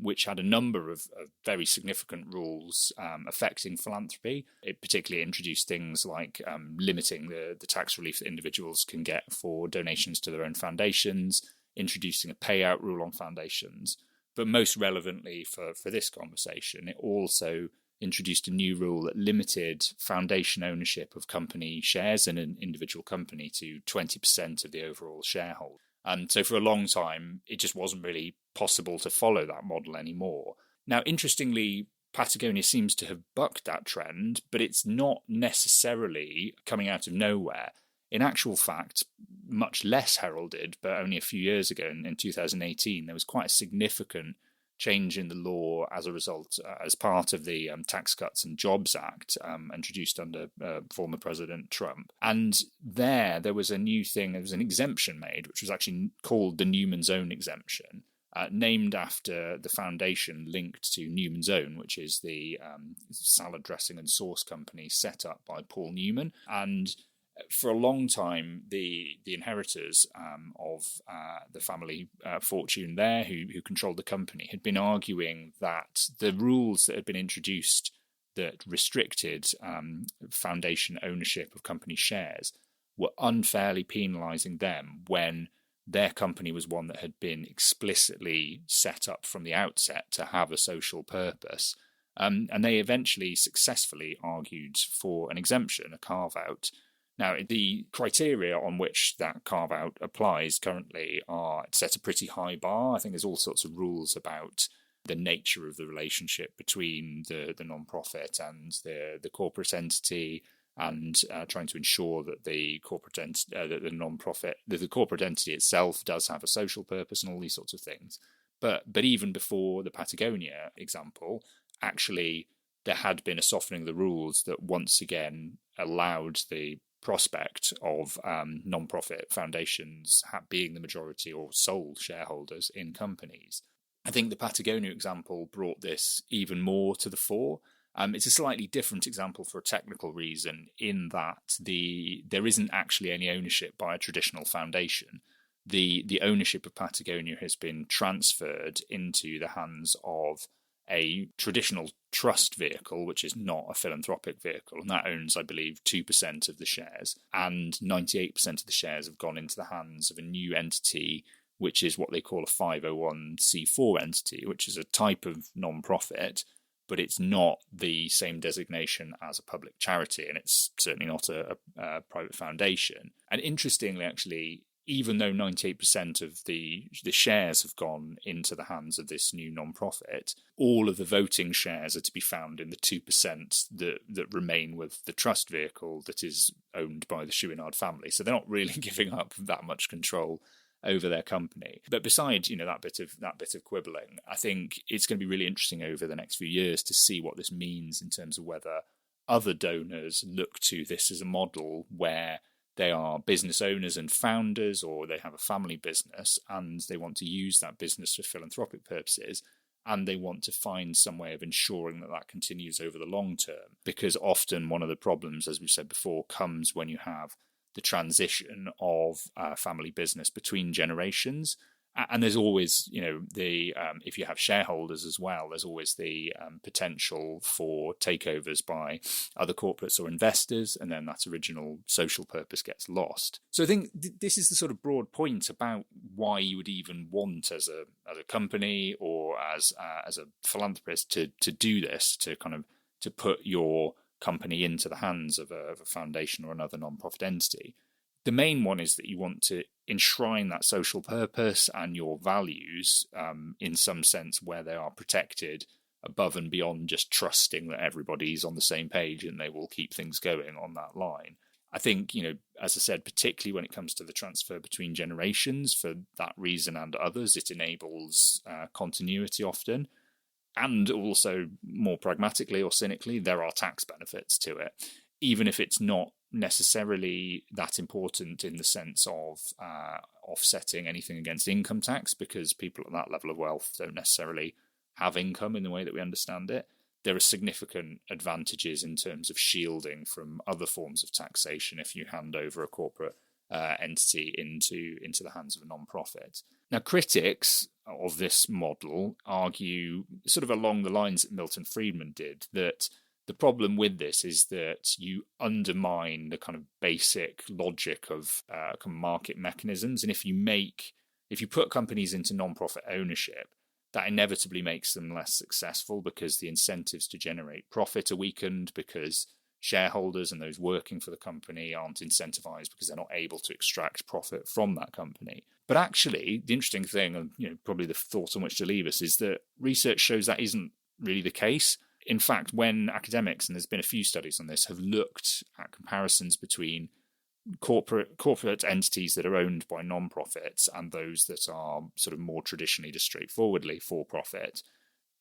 which had a number of very significant rules affecting philanthropy. It particularly introduced things like limiting the tax relief that individuals can get for donations to their own foundations, introducing a payout rule on foundations. But most relevantly for this conversation, it also introduced a new rule that limited foundation ownership of company shares in an individual company to 20% of the overall shareholder. So for a long time, it just wasn't really possible to follow that model anymore. Now, interestingly, Patagonia seems to have bucked that trend, but it's not necessarily coming out of nowhere. In actual fact, much less heralded, but only a few years ago, in 2018, there was quite a significant change in the law as a result, as part of the Tax Cuts and Jobs Act introduced under former President Trump. And there was a new thing, there was an exemption made, which was actually called the Newman's Own exemption, named after the foundation linked to Newman's Own, which is the salad dressing and sauce company set up by Paul Newman. And for a long time, the inheritors of the family fortune there, who controlled the company, had been arguing that the rules that had been introduced that restricted foundation ownership of company shares were unfairly penalising them when their company was one that had been explicitly set up from the outset to have a social purpose. And they eventually successfully argued for an exemption, a carve-out. Now, the criteria on which that carve-out applies currently are set a pretty high bar. I think there's all sorts of rules about the nature of the relationship between the non-profit and the corporate entity, and trying to ensure that the corporate the corporate entity itself does have a social purpose and all these sorts of things. But even before the Patagonia example, actually there had been a softening of the rules that once again allowed the prospect of non-profit foundations being the majority or sole shareholders in companies. I think the Patagonia example brought this even more to the fore. It's a slightly different example for a technical reason, in that there isn't actually any ownership by a traditional foundation. The ownership of Patagonia has been transferred into the hands of a traditional trust vehicle, which is not a philanthropic vehicle, and that owns, I believe, 2% of the shares, and 98% of the shares have gone into the hands of a new entity, which is what they call a 501c4 entity, which is a type of non-profit, but it's not the same designation as a public charity, and it's certainly not a private foundation. And interestingly, actually, even though 98% of the shares have gone into the hands of this new non-profit, all of the voting shares are to be found in the 2% that remain with the trust vehicle that is owned by the Chouinard family. So they're not really giving up that much control over their company. But besides, that bit of quibbling, I think it's going to be really interesting over the next few years to see what this means in terms of whether other donors look to this as a model where they are business owners and founders, or they have a family business and they want to use that business for philanthropic purposes, and they want to find some way of ensuring that that continues over the long term. Because often one of the problems, as we said before, comes when you have the transition of family business between generations. And there's always, if you have shareholders as well, there's always the potential for takeovers by other corporates or investors, and then that original social purpose gets lost. So I think this is the sort of broad point about why you would even want, as a company or as a philanthropist, to do this, to put your company into the hands of a foundation or another non-profit entity. The main one is that you want to enshrine that social purpose and your values in some sense where they are protected above and beyond just trusting that everybody's on the same page and they will keep things going on that line. I think, as I said, particularly when it comes to the transfer between generations, for that reason and others, it enables continuity often. And also, more pragmatically or cynically, there are tax benefits to it, even if it's not necessarily that important in the sense of offsetting anything against income tax, because people at that level of wealth don't necessarily have income in the way that we understand it. There are significant advantages in terms of shielding from other forms of taxation if you hand over a corporate entity into the hands of a non-profit. Now, critics of this model argue, sort of along the lines that Milton Friedman did, that the problem with this is that you undermine the kind of basic logic of market mechanisms. And if you put companies into non-profit ownership, that inevitably makes them less successful, because the incentives to generate profit are weakened, because shareholders and those working for the company aren't incentivized because they're not able to extract profit from that company. But actually, the interesting thing, and probably the thought on which to leave us, is that research shows that isn't really the case. In fact, when academics, and there's been a few studies on this, have looked at comparisons between corporate entities that are owned by non-profits and those that are sort of more traditionally, just straightforwardly for-profit,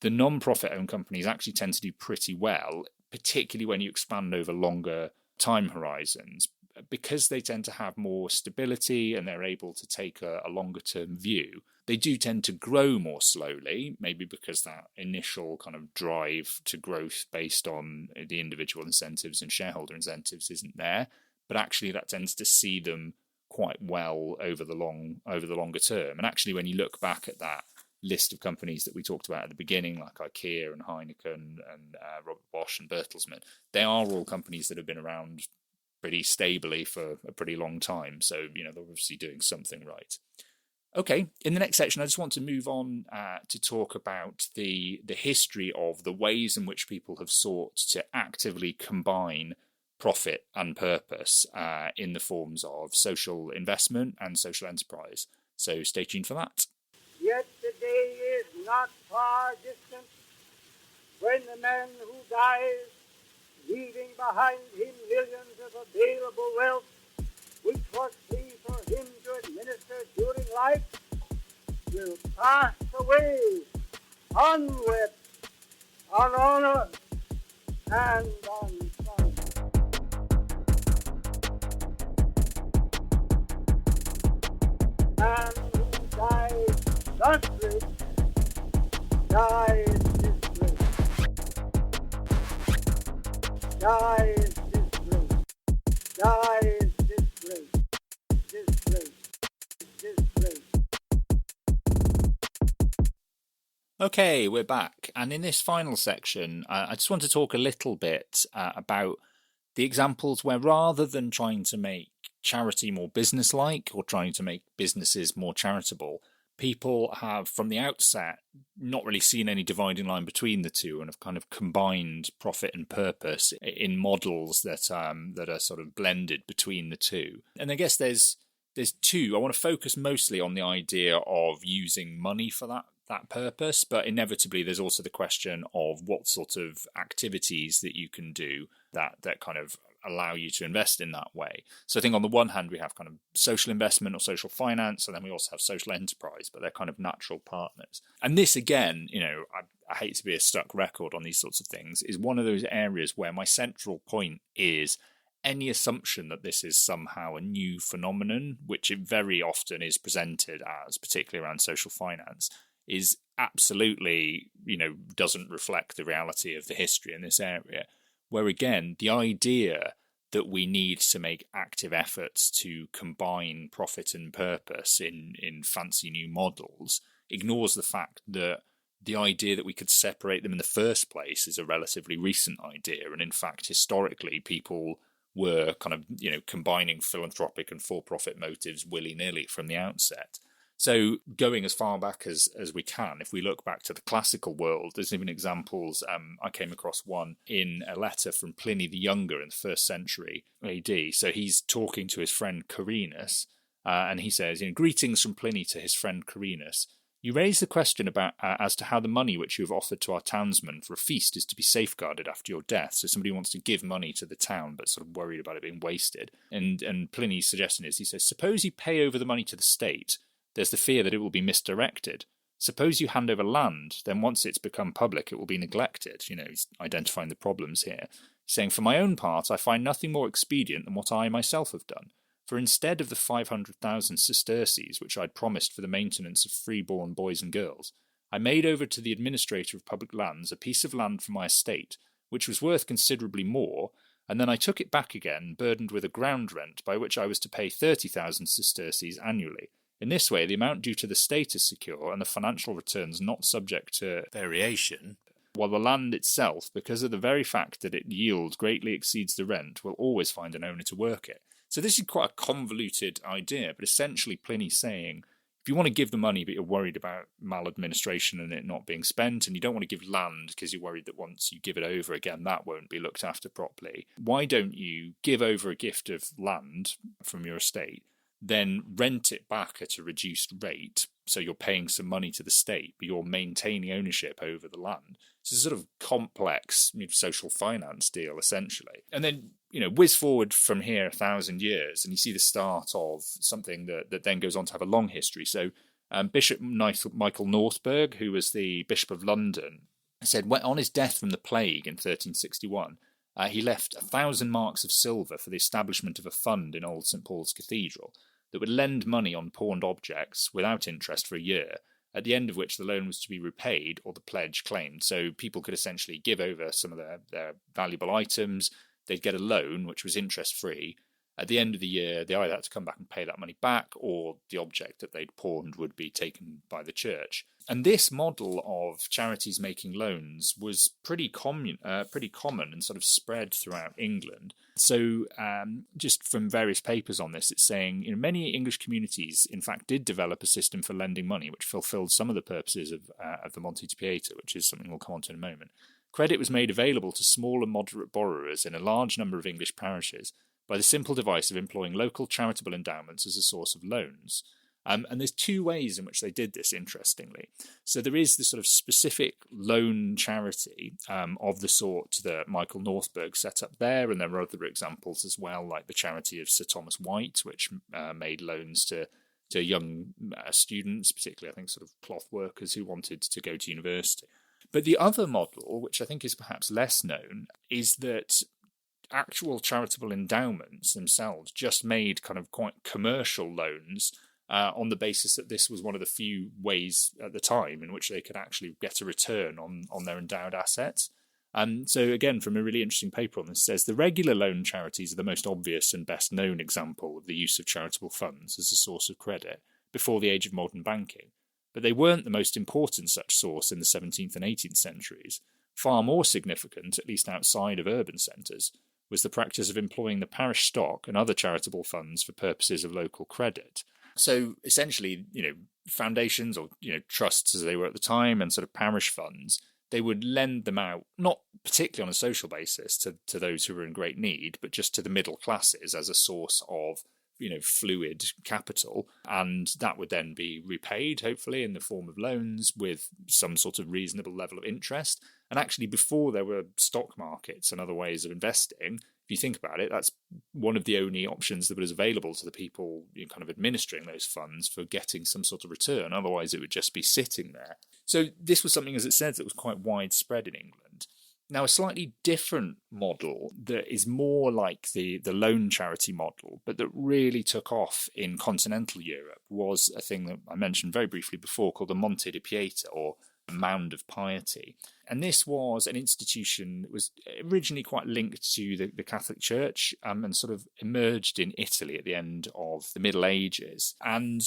the non-profit owned companies actually tend to do pretty well, particularly when you expand over longer time horizons, because they tend to have more stability and they're able to take a longer-term view. They do tend to grow more slowly, maybe because that initial kind of drive to growth based on the individual incentives and shareholder incentives isn't there. But actually that tends to see them quite well over the longer term. And actually, when you look back at that list of companies that we talked about at the beginning, like IKEA and Heineken and Robert Bosch and Bertelsmann, they are all companies that have been around pretty stably for a pretty long time. So, they're obviously doing something right. Okay, in the next section, I just want to move on to talk about the history of the ways in which people have sought to actively combine profit and purpose in the forms of social investment and social enterprise. So stay tuned for that. Yet the day is not far distant when the man who dies, leaving behind him millions of available wealth, which was free for him to administer during life, will pass away unwept, unhonored, and unsung. Man who dies thus rich, dies disgraced. Dies disgraced. Dies disgraced. Disgraced. Disgraced. Okay, we're back. And in this final section, I just want to talk a little bit about the examples where, rather than trying to make charity more business-like or trying to make businesses more charitable, people have, from the outset, not really seen any dividing line between the two and have kind of combined profit and purpose in models that are sort of blended between the two. And I guess there's two. I want to focus mostly on the idea of using money for that purpose, but inevitably there's also the question of what sort of activities that you can do that kind of allow you to invest in that way. So I think on the one hand, we have kind of social investment or social finance, and then we also have social enterprise, but they're kind of natural partners. And this, again, I hate to be a stuck record on these sorts of things, is one of those areas where my central point is any assumption that this is somehow a new phenomenon, which it very often is presented as, particularly around social finance, is absolutely, doesn't reflect the reality of the history in this area. Where, again, the idea that we need to make active efforts to combine profit and purpose in fancy new models ignores the fact that the idea that we could separate them in the first place is a relatively recent idea. And in fact, historically, people were kind of, combining philanthropic and for-profit motives willy-nilly from the outset. So going as far back as we can, if we look back to the classical world, there's even examples. I came across one in a letter from Pliny the Younger in the 1st century AD. So he's talking to his friend Carinus, and he says, "Greetings from Pliny to his friend Carinus. You raise the question about as to how the money which you have offered to our townsmen for a feast is to be safeguarded after your death." So somebody wants to give money to the town, but sort of worried about it being wasted. And Pliny's suggestion is, he says, "Suppose you pay over the money to the state. There's the fear that it will be misdirected. Suppose you hand over land, then once it's become public, it will be neglected." He's identifying the problems here. He's saying, "For my own part, I find nothing more expedient than what I myself have done. For instead of the 500,000 sesterces which I'd promised for the maintenance of free-born boys and girls, I made over to the administrator of public lands a piece of land from my estate, which was worth considerably more, and then I took it back again, burdened with a ground rent, by which I was to pay 30,000 sesterces annually. In this way, the amount due to the state is secure, and the financial returns not subject to variation, while the land itself, because of the very fact that it yield greatly exceeds the rent, will always find an owner to work it." So this is quite a convoluted idea, but essentially Pliny's saying, if you want to give the money but you're worried about maladministration and it not being spent, and you don't want to give land because you're worried that once you give it over again, that won't be looked after properly, why don't you give over a gift of land from your estate, then rent it back at a reduced rate, so you're paying some money to the state, but you're maintaining ownership over the land. It's a sort of complex social finance deal, essentially. And then, whiz forward from here 1,000 years, and you see the start of something that then goes on to have a long history. So Bishop Michael Northburg, who was the Bishop of London, said on his death from the plague in 1361, he left 1,000 marks of silver for the establishment of a fund in Old St. Paul's Cathedral that would lend money on pawned objects without interest for a year, at the end of which the loan was to be repaid or the pledge claimed. So people could essentially give over some of their valuable items. They'd get a loan, which was interest-free. At the end of the year, they either had to come back and pay that money back, or the object that they'd pawned would be taken by the church. And this model of charities making loans was pretty common and sort of spread throughout England. So just from various papers on this, it's saying many English communities, in fact, did develop a system for lending money, which fulfilled some of the purposes of the Monte de Pieta, which is something we'll come on to in a moment. Credit was made available to small and moderate borrowers in a large number of English parishes by the simple device of employing local charitable endowments as a source of loans. And there's two ways in which they did this, interestingly. So there is the sort of specific loan charity of the sort that Michael Northburg set up there, and there are other examples as well, like the charity of Sir Thomas White, which made loans to young students, particularly, I think, sort of cloth workers who wanted to go to university. But the other model, which I think is perhaps less known, is that actual charitable endowments themselves just made kind of quite commercial loans on the basis that this was one of the few ways at the time in which they could actually get a return on their endowed assets. So again, from a really interesting paper on this, it says the regular loan charities are the most obvious and best known example of the use of charitable funds as a source of credit before the age of modern banking. But they weren't the most important such source in the 17th and 18th centuries. Far more significant, at least outside of urban centres, was the practice of employing the parish stock and other charitable funds for purposes of local credit. So essentially, foundations or, trusts as they were at the time and sort of parish funds, they would lend them out, not particularly on a social basis to those who were in great need, but just to the middle classes as a source of, fluid capital. And that would then be repaid, hopefully, in the form of loans with some sort of reasonable level of interest. And actually, before there were stock markets and other ways of investing, if you think about it, that's one of the only options that was available to the people kind of administering those funds for getting some sort of return. Otherwise, it would just be sitting there. So this was something, as it says, that was quite widespread in England. Now, a slightly different model that is more like the loan charity model, but that really took off in continental Europe, was a thing that I mentioned very briefly before called the Monte di Pieta, or Mound of Piety. And this was an institution that was originally quite linked to the Catholic Church, and sort of emerged in Italy at the end of the Middle Ages. And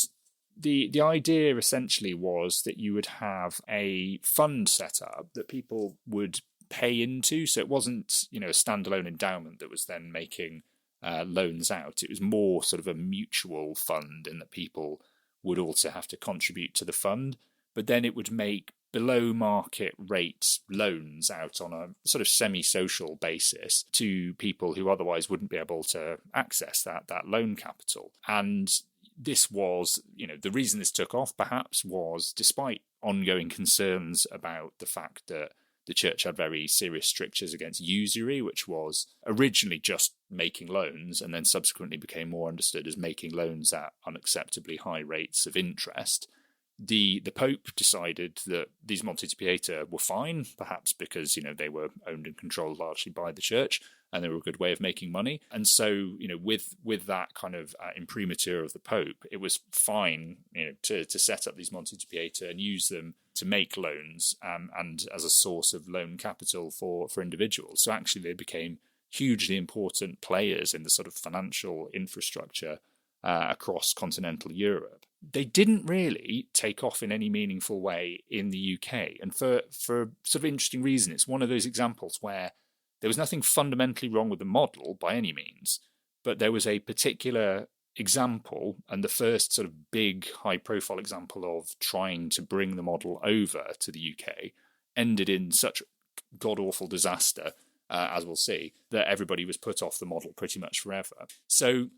the idea essentially was that you would have a fund set up that people would pay into. So it wasn't, a standalone endowment that was then making loans out. It was more sort of a mutual fund in that people would also have to contribute to the fund, but then it would make below market rate loans out on a sort of semi-social basis to people who otherwise wouldn't be able to access that loan capital. And this was, the reason this took off perhaps was despite ongoing concerns about the fact that the church had very serious strictures against usury, which was originally just making loans and then subsequently became more understood as making loans at unacceptably high rates of interest. The Pope decided that these Monte di Pieta were fine, perhaps because, they were owned and controlled largely by the church and they were a good way of making money. And so, with that kind of imprimatur of the Pope, it was fine, to set up these Monte di Pieta and use them to make loans and as a source of loan capital for individuals. So actually they became hugely important players in the sort of financial infrastructure across continental Europe. They didn't really take off in any meaningful way in the UK. And for a sort of interesting reason, it's one of those examples where there was nothing fundamentally wrong with the model by any means, but there was a particular example, and the first sort of big high-profile example of trying to bring the model over to the UK ended in such god-awful disaster, as we'll see, that everybody was put off the model pretty much forever. So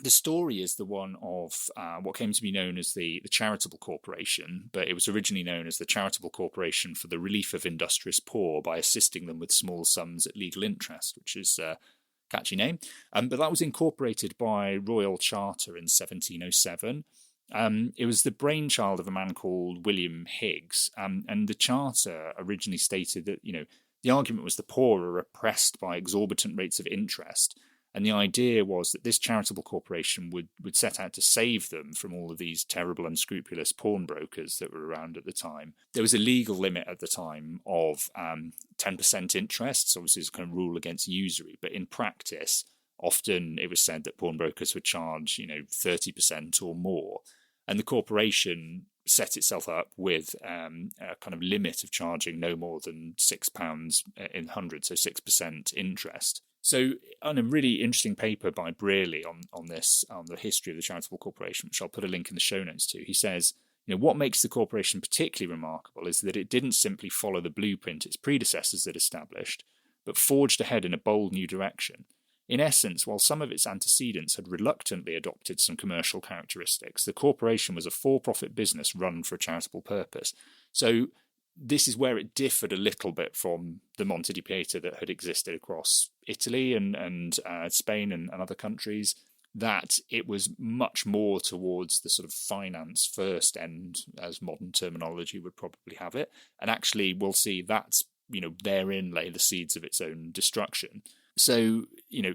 the story is the one of what came to be known as the Charitable Corporation, but it was originally known as the Charitable Corporation for the Relief of Industrious Poor by assisting them with small sums at legal interest, which is a catchy name. But that was incorporated by Royal Charter in 1707. It was the brainchild of a man called William Higgs, and the charter originally stated that, the argument was the poor are oppressed by exorbitant rates of interest. And the idea was that this charitable corporation would set out to save them from all of these terrible, unscrupulous pawnbrokers that were around at the time. There was a legal limit at the time of 10% interest, so obviously it's kind of rule against usury. But in practice, often it was said that pawnbrokers would charge, 30% or more. And the corporation set itself up with a kind of limit of charging no more than £6 in 100, so 6% interest. So, on a really interesting paper by Brearley on the history of the Charitable Corporation, which I'll put a link in the show notes to, he says, what makes the corporation particularly remarkable is that it didn't simply follow the blueprint its predecessors had established, but forged ahead in a bold new direction. In essence, while some of its antecedents had reluctantly adopted some commercial characteristics, the corporation was a for-profit business run for a charitable purpose. So, this is where it differed a little bit from the Monte di Pieta that had existed across Italy and Spain and other countries, that it was much more towards the sort of finance first end, as modern terminology would probably have it. And actually, we'll see that's, therein lay the seeds of its own destruction. So,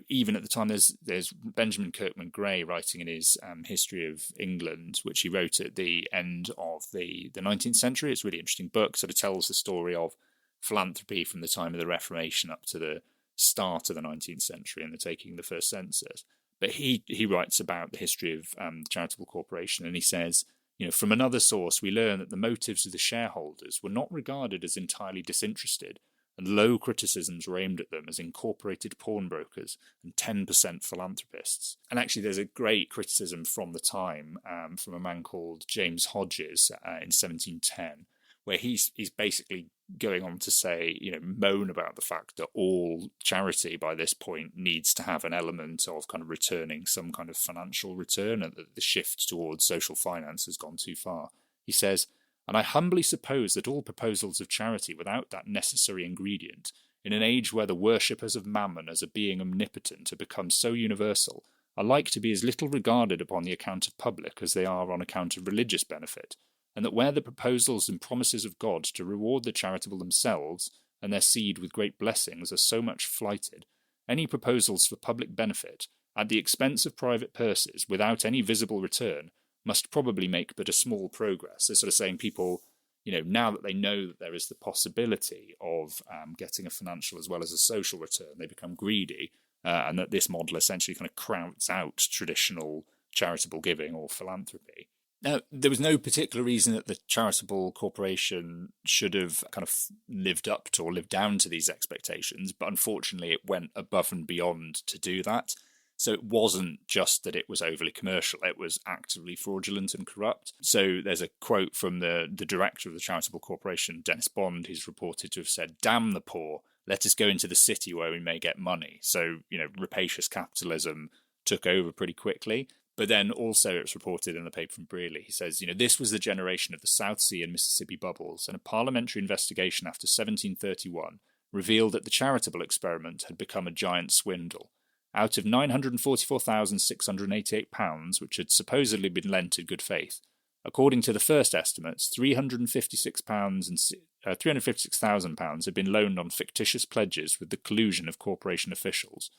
even at the time, there's Benjamin Kirkman Gray writing in his History of England, which he wrote at the end of the 19th century. It's a really interesting book, sort of tells the story of philanthropy from the time of the Reformation up to the start of the 19th century and the taking of the first census. But he writes about the history of the Charitable Corporation, and he says, from another source, we learn that the motives of the shareholders were not regarded as entirely disinterested, and low criticisms were aimed at them as incorporated pawnbrokers and 10% philanthropists. And actually, there's a great criticism from the time from a man called James Hodges in 1710, where he's basically going on to say, moan about the fact that all charity by this point needs to have an element of kind of returning some kind of financial return, and that the shift towards social finance has gone too far. He says, "And I humbly suppose that all proposals of charity without that necessary ingredient in an age where the worshippers of mammon as a being omnipotent have become so universal, are like to be as little regarded upon the account of public as they are on account of religious benefit, and that where the proposals and promises of God to reward the charitable themselves and their seed with great blessings are so much flighted, any proposals for public benefit, at the expense of private purses, without any visible return, must probably make but a small progress. They're sort of saying people, now that they know that there is the possibility of getting a financial as well as a social return, they become greedy, and that this model essentially kind of crowds out traditional charitable giving or philanthropy. Now, there was no particular reason that the charitable corporation should have kind of lived up to or lived down to these expectations, but unfortunately it went above and beyond to do that. So it wasn't just that it was overly commercial, it was actively fraudulent and corrupt. So there's a quote from the director of the charitable corporation, Dennis Bond, who's reported to have said, "Damn the poor, let us go into the city where we may get money." So, rapacious capitalism took over pretty quickly. But then also it's reported in the paper from Brearley, he says, this was the generation of the South Sea and Mississippi bubbles, and a parliamentary investigation after 1731 revealed that the charitable experiment had become a giant swindle. Out of £944,688, which had supposedly been lent in good faith, according to the first estimates, £356,000 had been loaned on fictitious pledges with the collusion of corporation officials.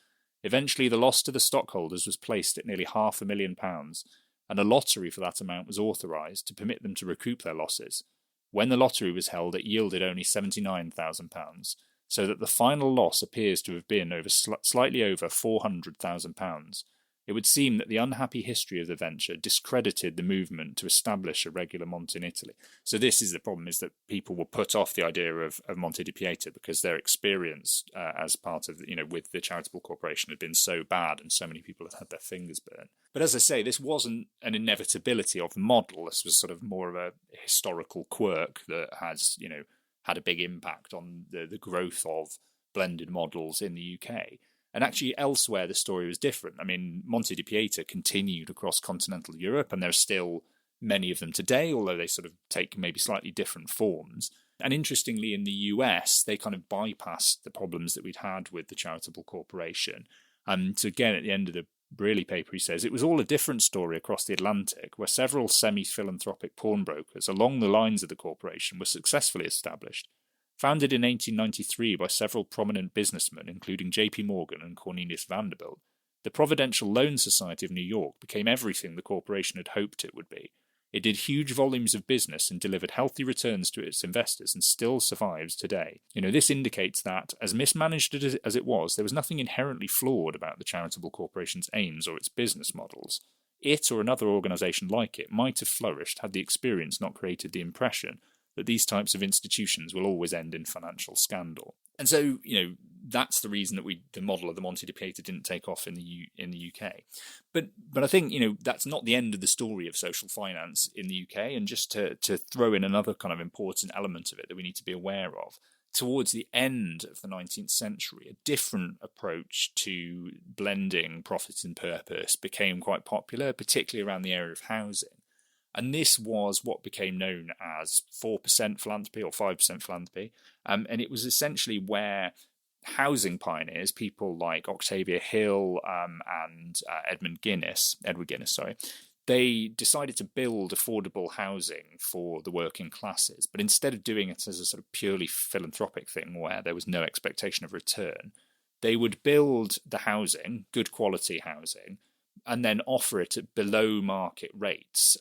Eventually, the loss to the stockholders was placed at nearly £500,000, and a lottery for that amount was authorised to permit them to recoup their losses. When the lottery was held, it yielded only £79,000, so that the final loss appears to have been slightly over £400,000. It would seem that the unhappy history of the venture discredited the movement to establish a regular Monte in Italy. So this is the problem, is that people will put off the idea of Monte di Pieta because their experience as part of, with the charitable corporation had been so bad and so many people had had their fingers burnt. But as I say, this wasn't an inevitability of the model. This was sort of more of a historical quirk that has, had a big impact on the growth of blended models in the UK. And actually elsewhere the story was different. I mean, Monte di Pieta continued across continental Europe, and there are still many of them today, although they sort of take maybe slightly different forms. And interestingly, in the US, they kind of bypassed the problems that we'd had with the charitable corporation. So again, at the end of the Brearley paper, he says, "It was all a different story across the Atlantic, where several semi-philanthropic pawnbrokers along the lines of the corporation were successfully established. Founded in 1893 by several prominent businessmen, including J.P. Morgan and Cornelius Vanderbilt, the Providential Loan Society of New York became everything the corporation had hoped it would be. It did huge volumes of business and delivered healthy returns to its investors and still survives today." This indicates that, as mismanaged as it was, there was nothing inherently flawed about the charitable corporation's aims or its business models. It or another organisation like it might have flourished had the experience not created the impression that these types of institutions will always end in financial scandal. And so, that's the reason that the model of the Monte di Pieta didn't take off in the UK. But I think, that's not the end of the story of social finance in the UK. And just to throw in another kind of important element of it that we need to be aware of, towards the end of the 19th century, a different approach to blending profit and purpose became quite popular, particularly around the area of housing. And this was what became known as 4% philanthropy or 5% philanthropy. And it was essentially where housing pioneers, people like Octavia Hill and Edward Guinness, they decided to build affordable housing for the working classes. But instead of doing it as a sort of purely philanthropic thing where there was no expectation of return, they would build the housing, good quality housing, and then offer it at below market rates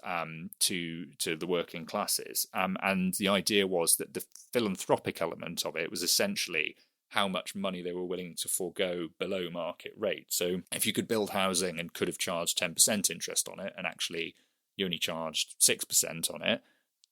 to the working classes. And the idea was that the philanthropic element of it was essentially how much money they were willing to forego below market rate. So if you could build housing and could have charged 10% interest on it, and actually you only charged 6% on it,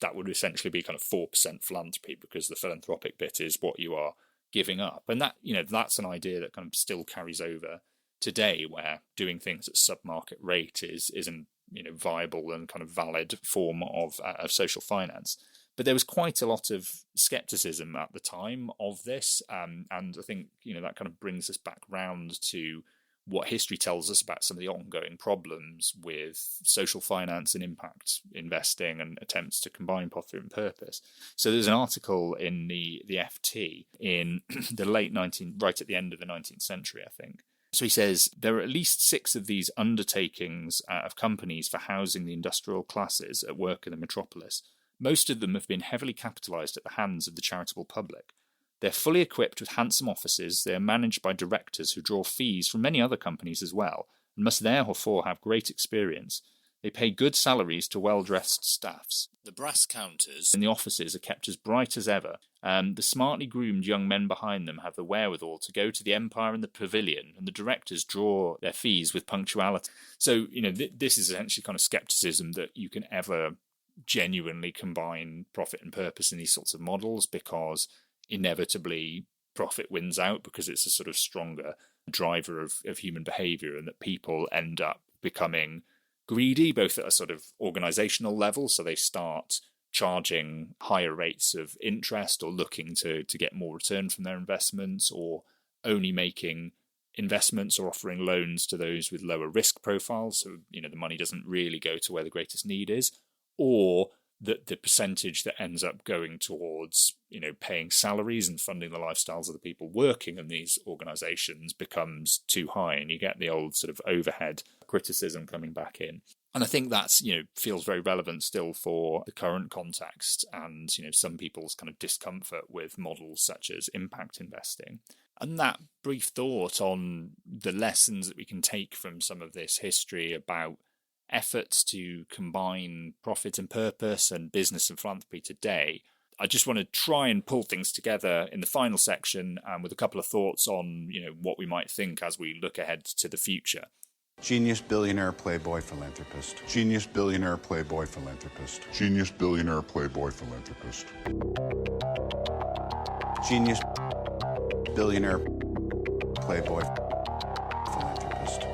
that would essentially be kind of 4% philanthropy, because the philanthropic bit is what you are giving up. And that, that's an idea that kind of still carries over today, where doing things at sub-market rate is a viable and kind of valid form of social finance. But there was quite a lot of scepticism at the time of this, and I think that kind of brings us back round to what history tells us about some of the ongoing problems with social finance and impact investing and attempts to combine profit and purpose. So there's an article in the FT in the right at the end of the 19th century, I think. So he says there are at least 6 of these undertakings of companies for housing the industrial classes at work in the metropolis. Most of them have been heavily capitalised at the hands of the charitable public. They're fully equipped with handsome offices, they are managed by directors who draw fees from many other companies as well, and must therefore have great experience. They pay good salaries to well-dressed staffs. The brass counters in the offices are kept as bright as ever. The smartly groomed young men behind them have the wherewithal to go to the Empire and the Pavilion, and the directors draw their fees with punctuality. So, this is essentially kind of scepticism that you can ever genuinely combine profit and purpose in these sorts of models, because inevitably profit wins out, because it's a sort of stronger driver of human behaviour, and that people end up becoming greedy, both at a sort of organisational level, so they start charging higher rates of interest or looking to get more return from their investments, or only making investments or offering loans to those with lower risk profiles, so the money doesn't really go to where the greatest need is, or that the percentage that ends up going towards paying salaries and funding the lifestyles of the people working in these organisations becomes too high, and you get the old sort of overhead criticism coming back in. And I think that's feels very relevant still for the current context, and some people's kind of discomfort with models such as impact investing. And that brief thought on the lessons that we can take from some of this history about efforts to combine profit and purpose and business and philanthropy today, I just want to try and pull things together in the final section with a couple of thoughts on what we might think as we look ahead to the future. Genius, billionaire, playboy, philanthropist. Genius, billionaire, playboy, philanthropist. Genius, billionaire, playboy, philanthropist. Genius, billionaire, playboy, philanthropist.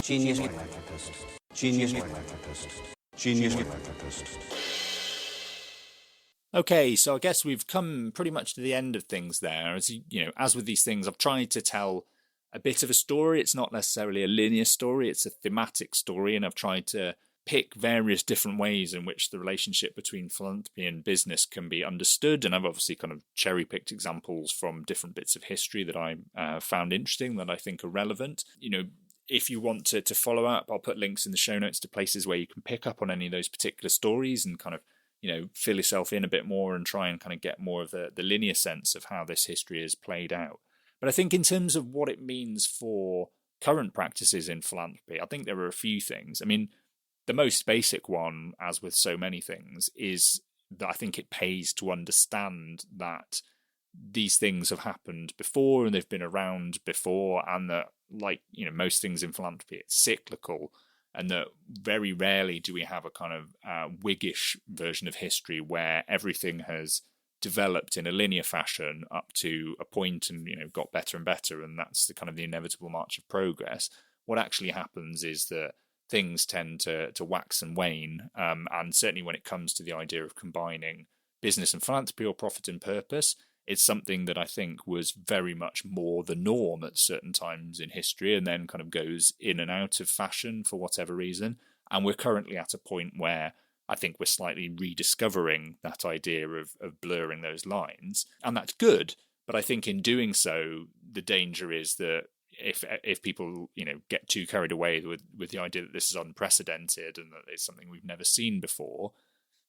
Genius, philanthropist. Genius, philanthropist. Genius, philanthropist. Okay, so I guess we've come pretty much to the end of things there. As with these things, I've tried to tell a bit of a story. It's not necessarily a linear story, it's a thematic story, and I've tried to pick various different ways in which the relationship between philanthropy and business can be understood, and I've obviously kind of cherry-picked examples from different bits of history that I found interesting, that I think are relevant. If you want to follow up, I'll put links in the show notes to places where you can pick up on any of those particular stories and kind of fill yourself in a bit more and try and kind of get more of the linear sense of how this history is played out. But I think in terms of what it means for current practices in philanthropy, I think there are a few things. I mean, the most basic one, as with so many things, is that I think it pays to understand that these things have happened before and they've been around before, and that, like most things in philanthropy, it's cyclical, and that very rarely do we have a kind of Whiggish version of history where everything has developed in a linear fashion up to a point and got better and better, and that's the kind of the inevitable march of progress. What actually happens is that things tend to wax and wane, and certainly when it comes to the idea of combining business and philanthropy or profit and purpose, it's something that I think was very much more the norm at certain times in history, and then kind of goes in and out of fashion for whatever reason. And we're currently at a point where I think we're slightly rediscovering that idea of blurring those lines. And that's good. But I think in doing so, the danger is that if people, get too carried away with the idea that this is unprecedented and that it's something we've never seen before,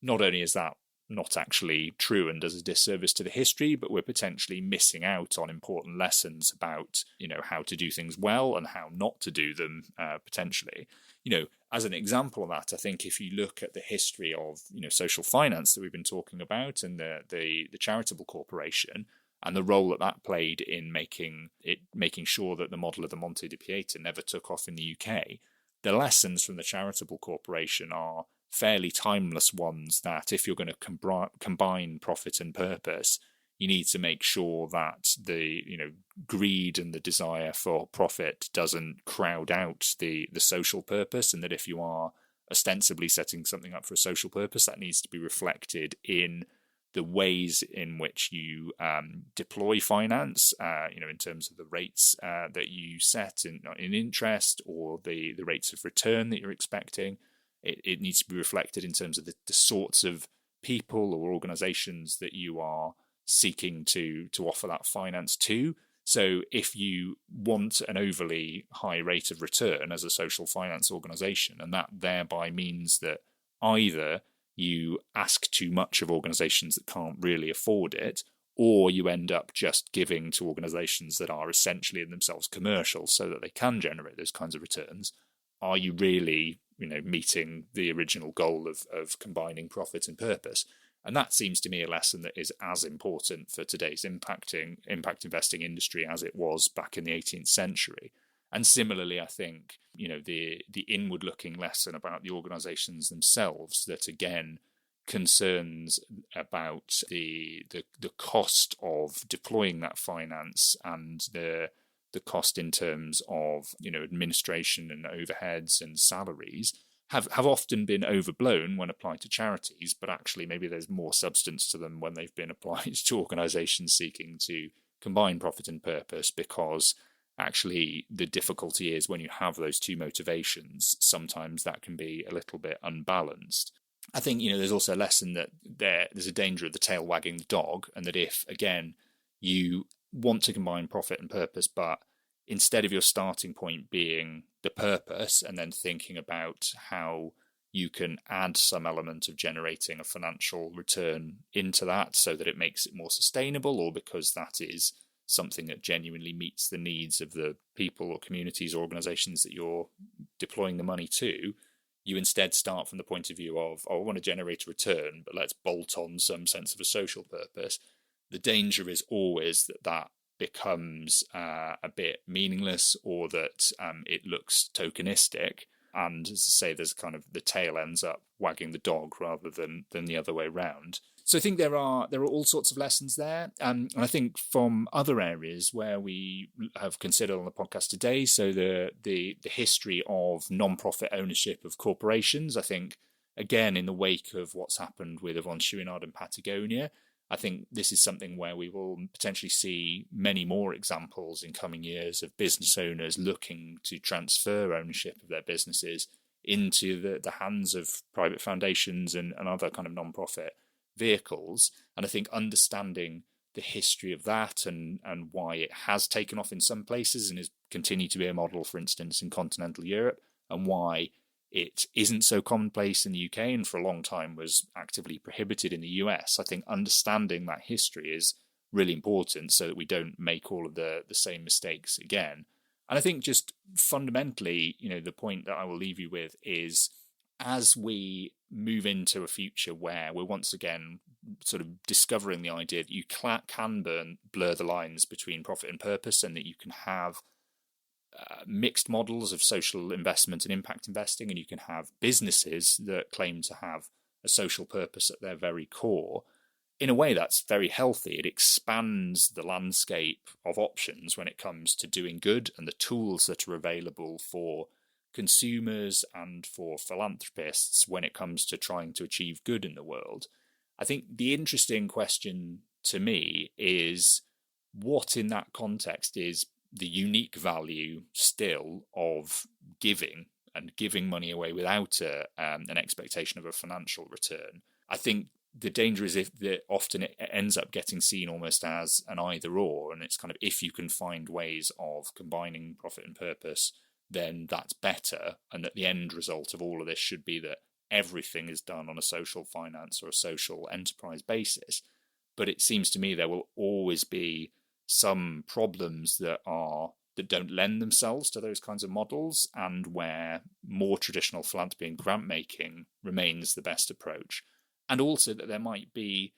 not only is that not actually true and does a disservice to the history, but we're potentially missing out on important lessons about, how to do things well and how not to do them, potentially. As an example of that, I think if you look at the history of, social finance that we've been talking about, and the Charitable Corporation, and the role that played in making sure that the model of the Monte di Pieta never took off in the UK, the lessons from the Charitable Corporation are fairly timeless ones, that if you're going to combine profit and purpose, you need to make sure that the greed and the desire for profit doesn't crowd out the social purpose, and that if you are ostensibly setting something up for a social purpose, that needs to be reflected in the ways in which you deploy finance, in terms of the rates that you set in interest, or the rates of return that you're expecting. It needs to be reflected in terms of the sorts of people or organizations that you are seeking to offer that finance to. So if you want an overly high rate of return as a social finance organization, and that thereby means that either you ask too much of organizations that can't really afford it, or you end up just giving to organizations that are essentially in themselves commercial so that they can generate those kinds of returns, are you really, meeting the original goal of combining profit and purpose? And that seems to me a lesson that is as important for today's impact investing industry as it was back in the 18th century. And similarly, I think, the inward-looking lesson about the organizations themselves, that again concerns about the cost of deploying that finance and the cost in terms of, administration and overheads and salaries have often been overblown when applied to charities, but actually maybe there's more substance to them when they've been applied to organizations seeking to combine profit and purpose, because actually the difficulty is when you have those two motivations, sometimes that can be a little bit unbalanced. I think, there's also a lesson that there's a danger of the tail wagging the dog, and that if, again, you want to combine profit and purpose, but instead of your starting point being the purpose and then thinking about how you can add some element of generating a financial return into that so that it makes it more sustainable, or because that is something that genuinely meets the needs of the people or communities or organizations that you're deploying the money to, you instead start from the point of view of, I want to generate a return, but let's bolt on some sense of a social purpose. The danger is always that becomes a bit meaningless, or that it looks tokenistic. And as I say, there's kind of the tail ends up wagging the dog rather than the other way around. So I think there are all sorts of lessons there. And I think from other areas where we have considered on the podcast today, so the history of non-profit ownership of corporations, I think, again, in the wake of what's happened with Yvonne Chouinard and Patagonia, I think this is something where we will potentially see many more examples in coming years of business owners looking to transfer ownership of their businesses into the hands of private foundations and other kind of non-profit vehicles. And I think understanding the history of that and why it has taken off in some places and has continued to be a model, for instance, in continental Europe, and why it isn't so commonplace in the UK and for a long time was actively prohibited in the US. I think understanding that history is really important so that we don't make all of the same mistakes again. And I think just fundamentally, the point that I will leave you with is, as we move into a future where we're once again sort of discovering the idea that you can blur the lines between profit and purpose, and that you can have mixed models of social investment and impact investing, and you can have businesses that claim to have a social purpose at their very core. In a way, that's very healthy. It expands the landscape of options when it comes to doing good, and the tools that are available for consumers and for philanthropists when it comes to trying to achieve good in the world. I think the interesting question to me is, what in that context is the unique value still of giving money away without an expectation of a financial return? I think the danger is that often it ends up getting seen almost as an either or, and it's kind of, if you can find ways of combining profit and purpose, then that's better, and that the end result of all of this should be that everything is done on a social finance or a social enterprise basis. But it seems to me there will always be some problems that don't lend themselves to those kinds of models, and where more traditional philanthropy and grant making remains the best approach. And also that there might be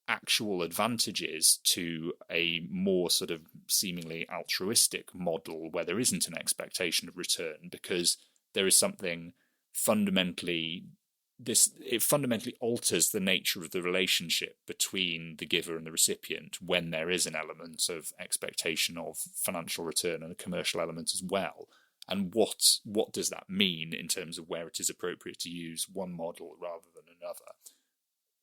actual advantages to a more sort of seemingly altruistic model where there isn't an expectation of return, because there is something fundamentally alters the nature of the relationship between the giver and the recipient when there is an element of expectation of financial return and a commercial element as well. And what does that mean in terms of where it is appropriate to use one model rather than another?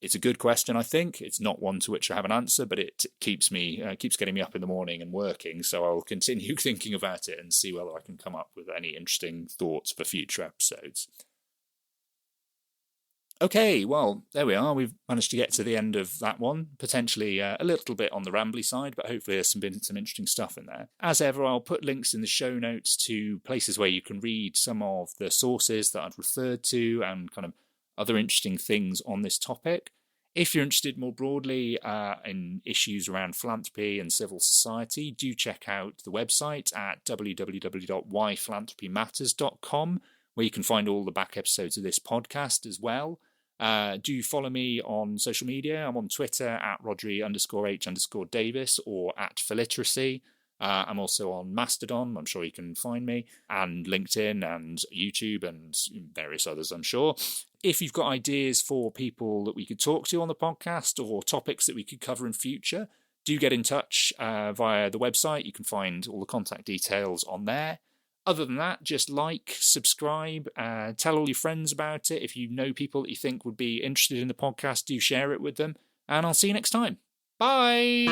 It's a good question, I think. It's not one to which I have an answer, but it keeps getting me up in the morning and working, so I'll continue thinking about it and see whether I can come up with any interesting thoughts for future episodes. Okay, well, there we are. We've managed to get to the end of that one. Potentially a little bit on the rambly side, but hopefully there's been some interesting stuff in there. As ever, I'll put links in the show notes to places where you can read some of the sources that I've referred to and kind of other interesting things on this topic. If you're interested more broadly in issues around philanthropy and civil society, do check out the website at www.whyphilanthropymatters.com, where you can find all the back episodes of this podcast as well. Do follow me on social media. I'm on Twitter at Rodri_H_Davis or at Philiteracy. I'm also on Mastodon, I'm sure you can find me, and LinkedIn and YouTube and various others, I'm sure. If you've got ideas for people that we could talk to on the podcast or topics that we could cover in future, do get in touch via the website. You can find all the contact details on there. Other than that, just like, subscribe, tell all your friends about it. If you know people that you think would be interested in the podcast, do share it with them. And I'll see you next time. Bye!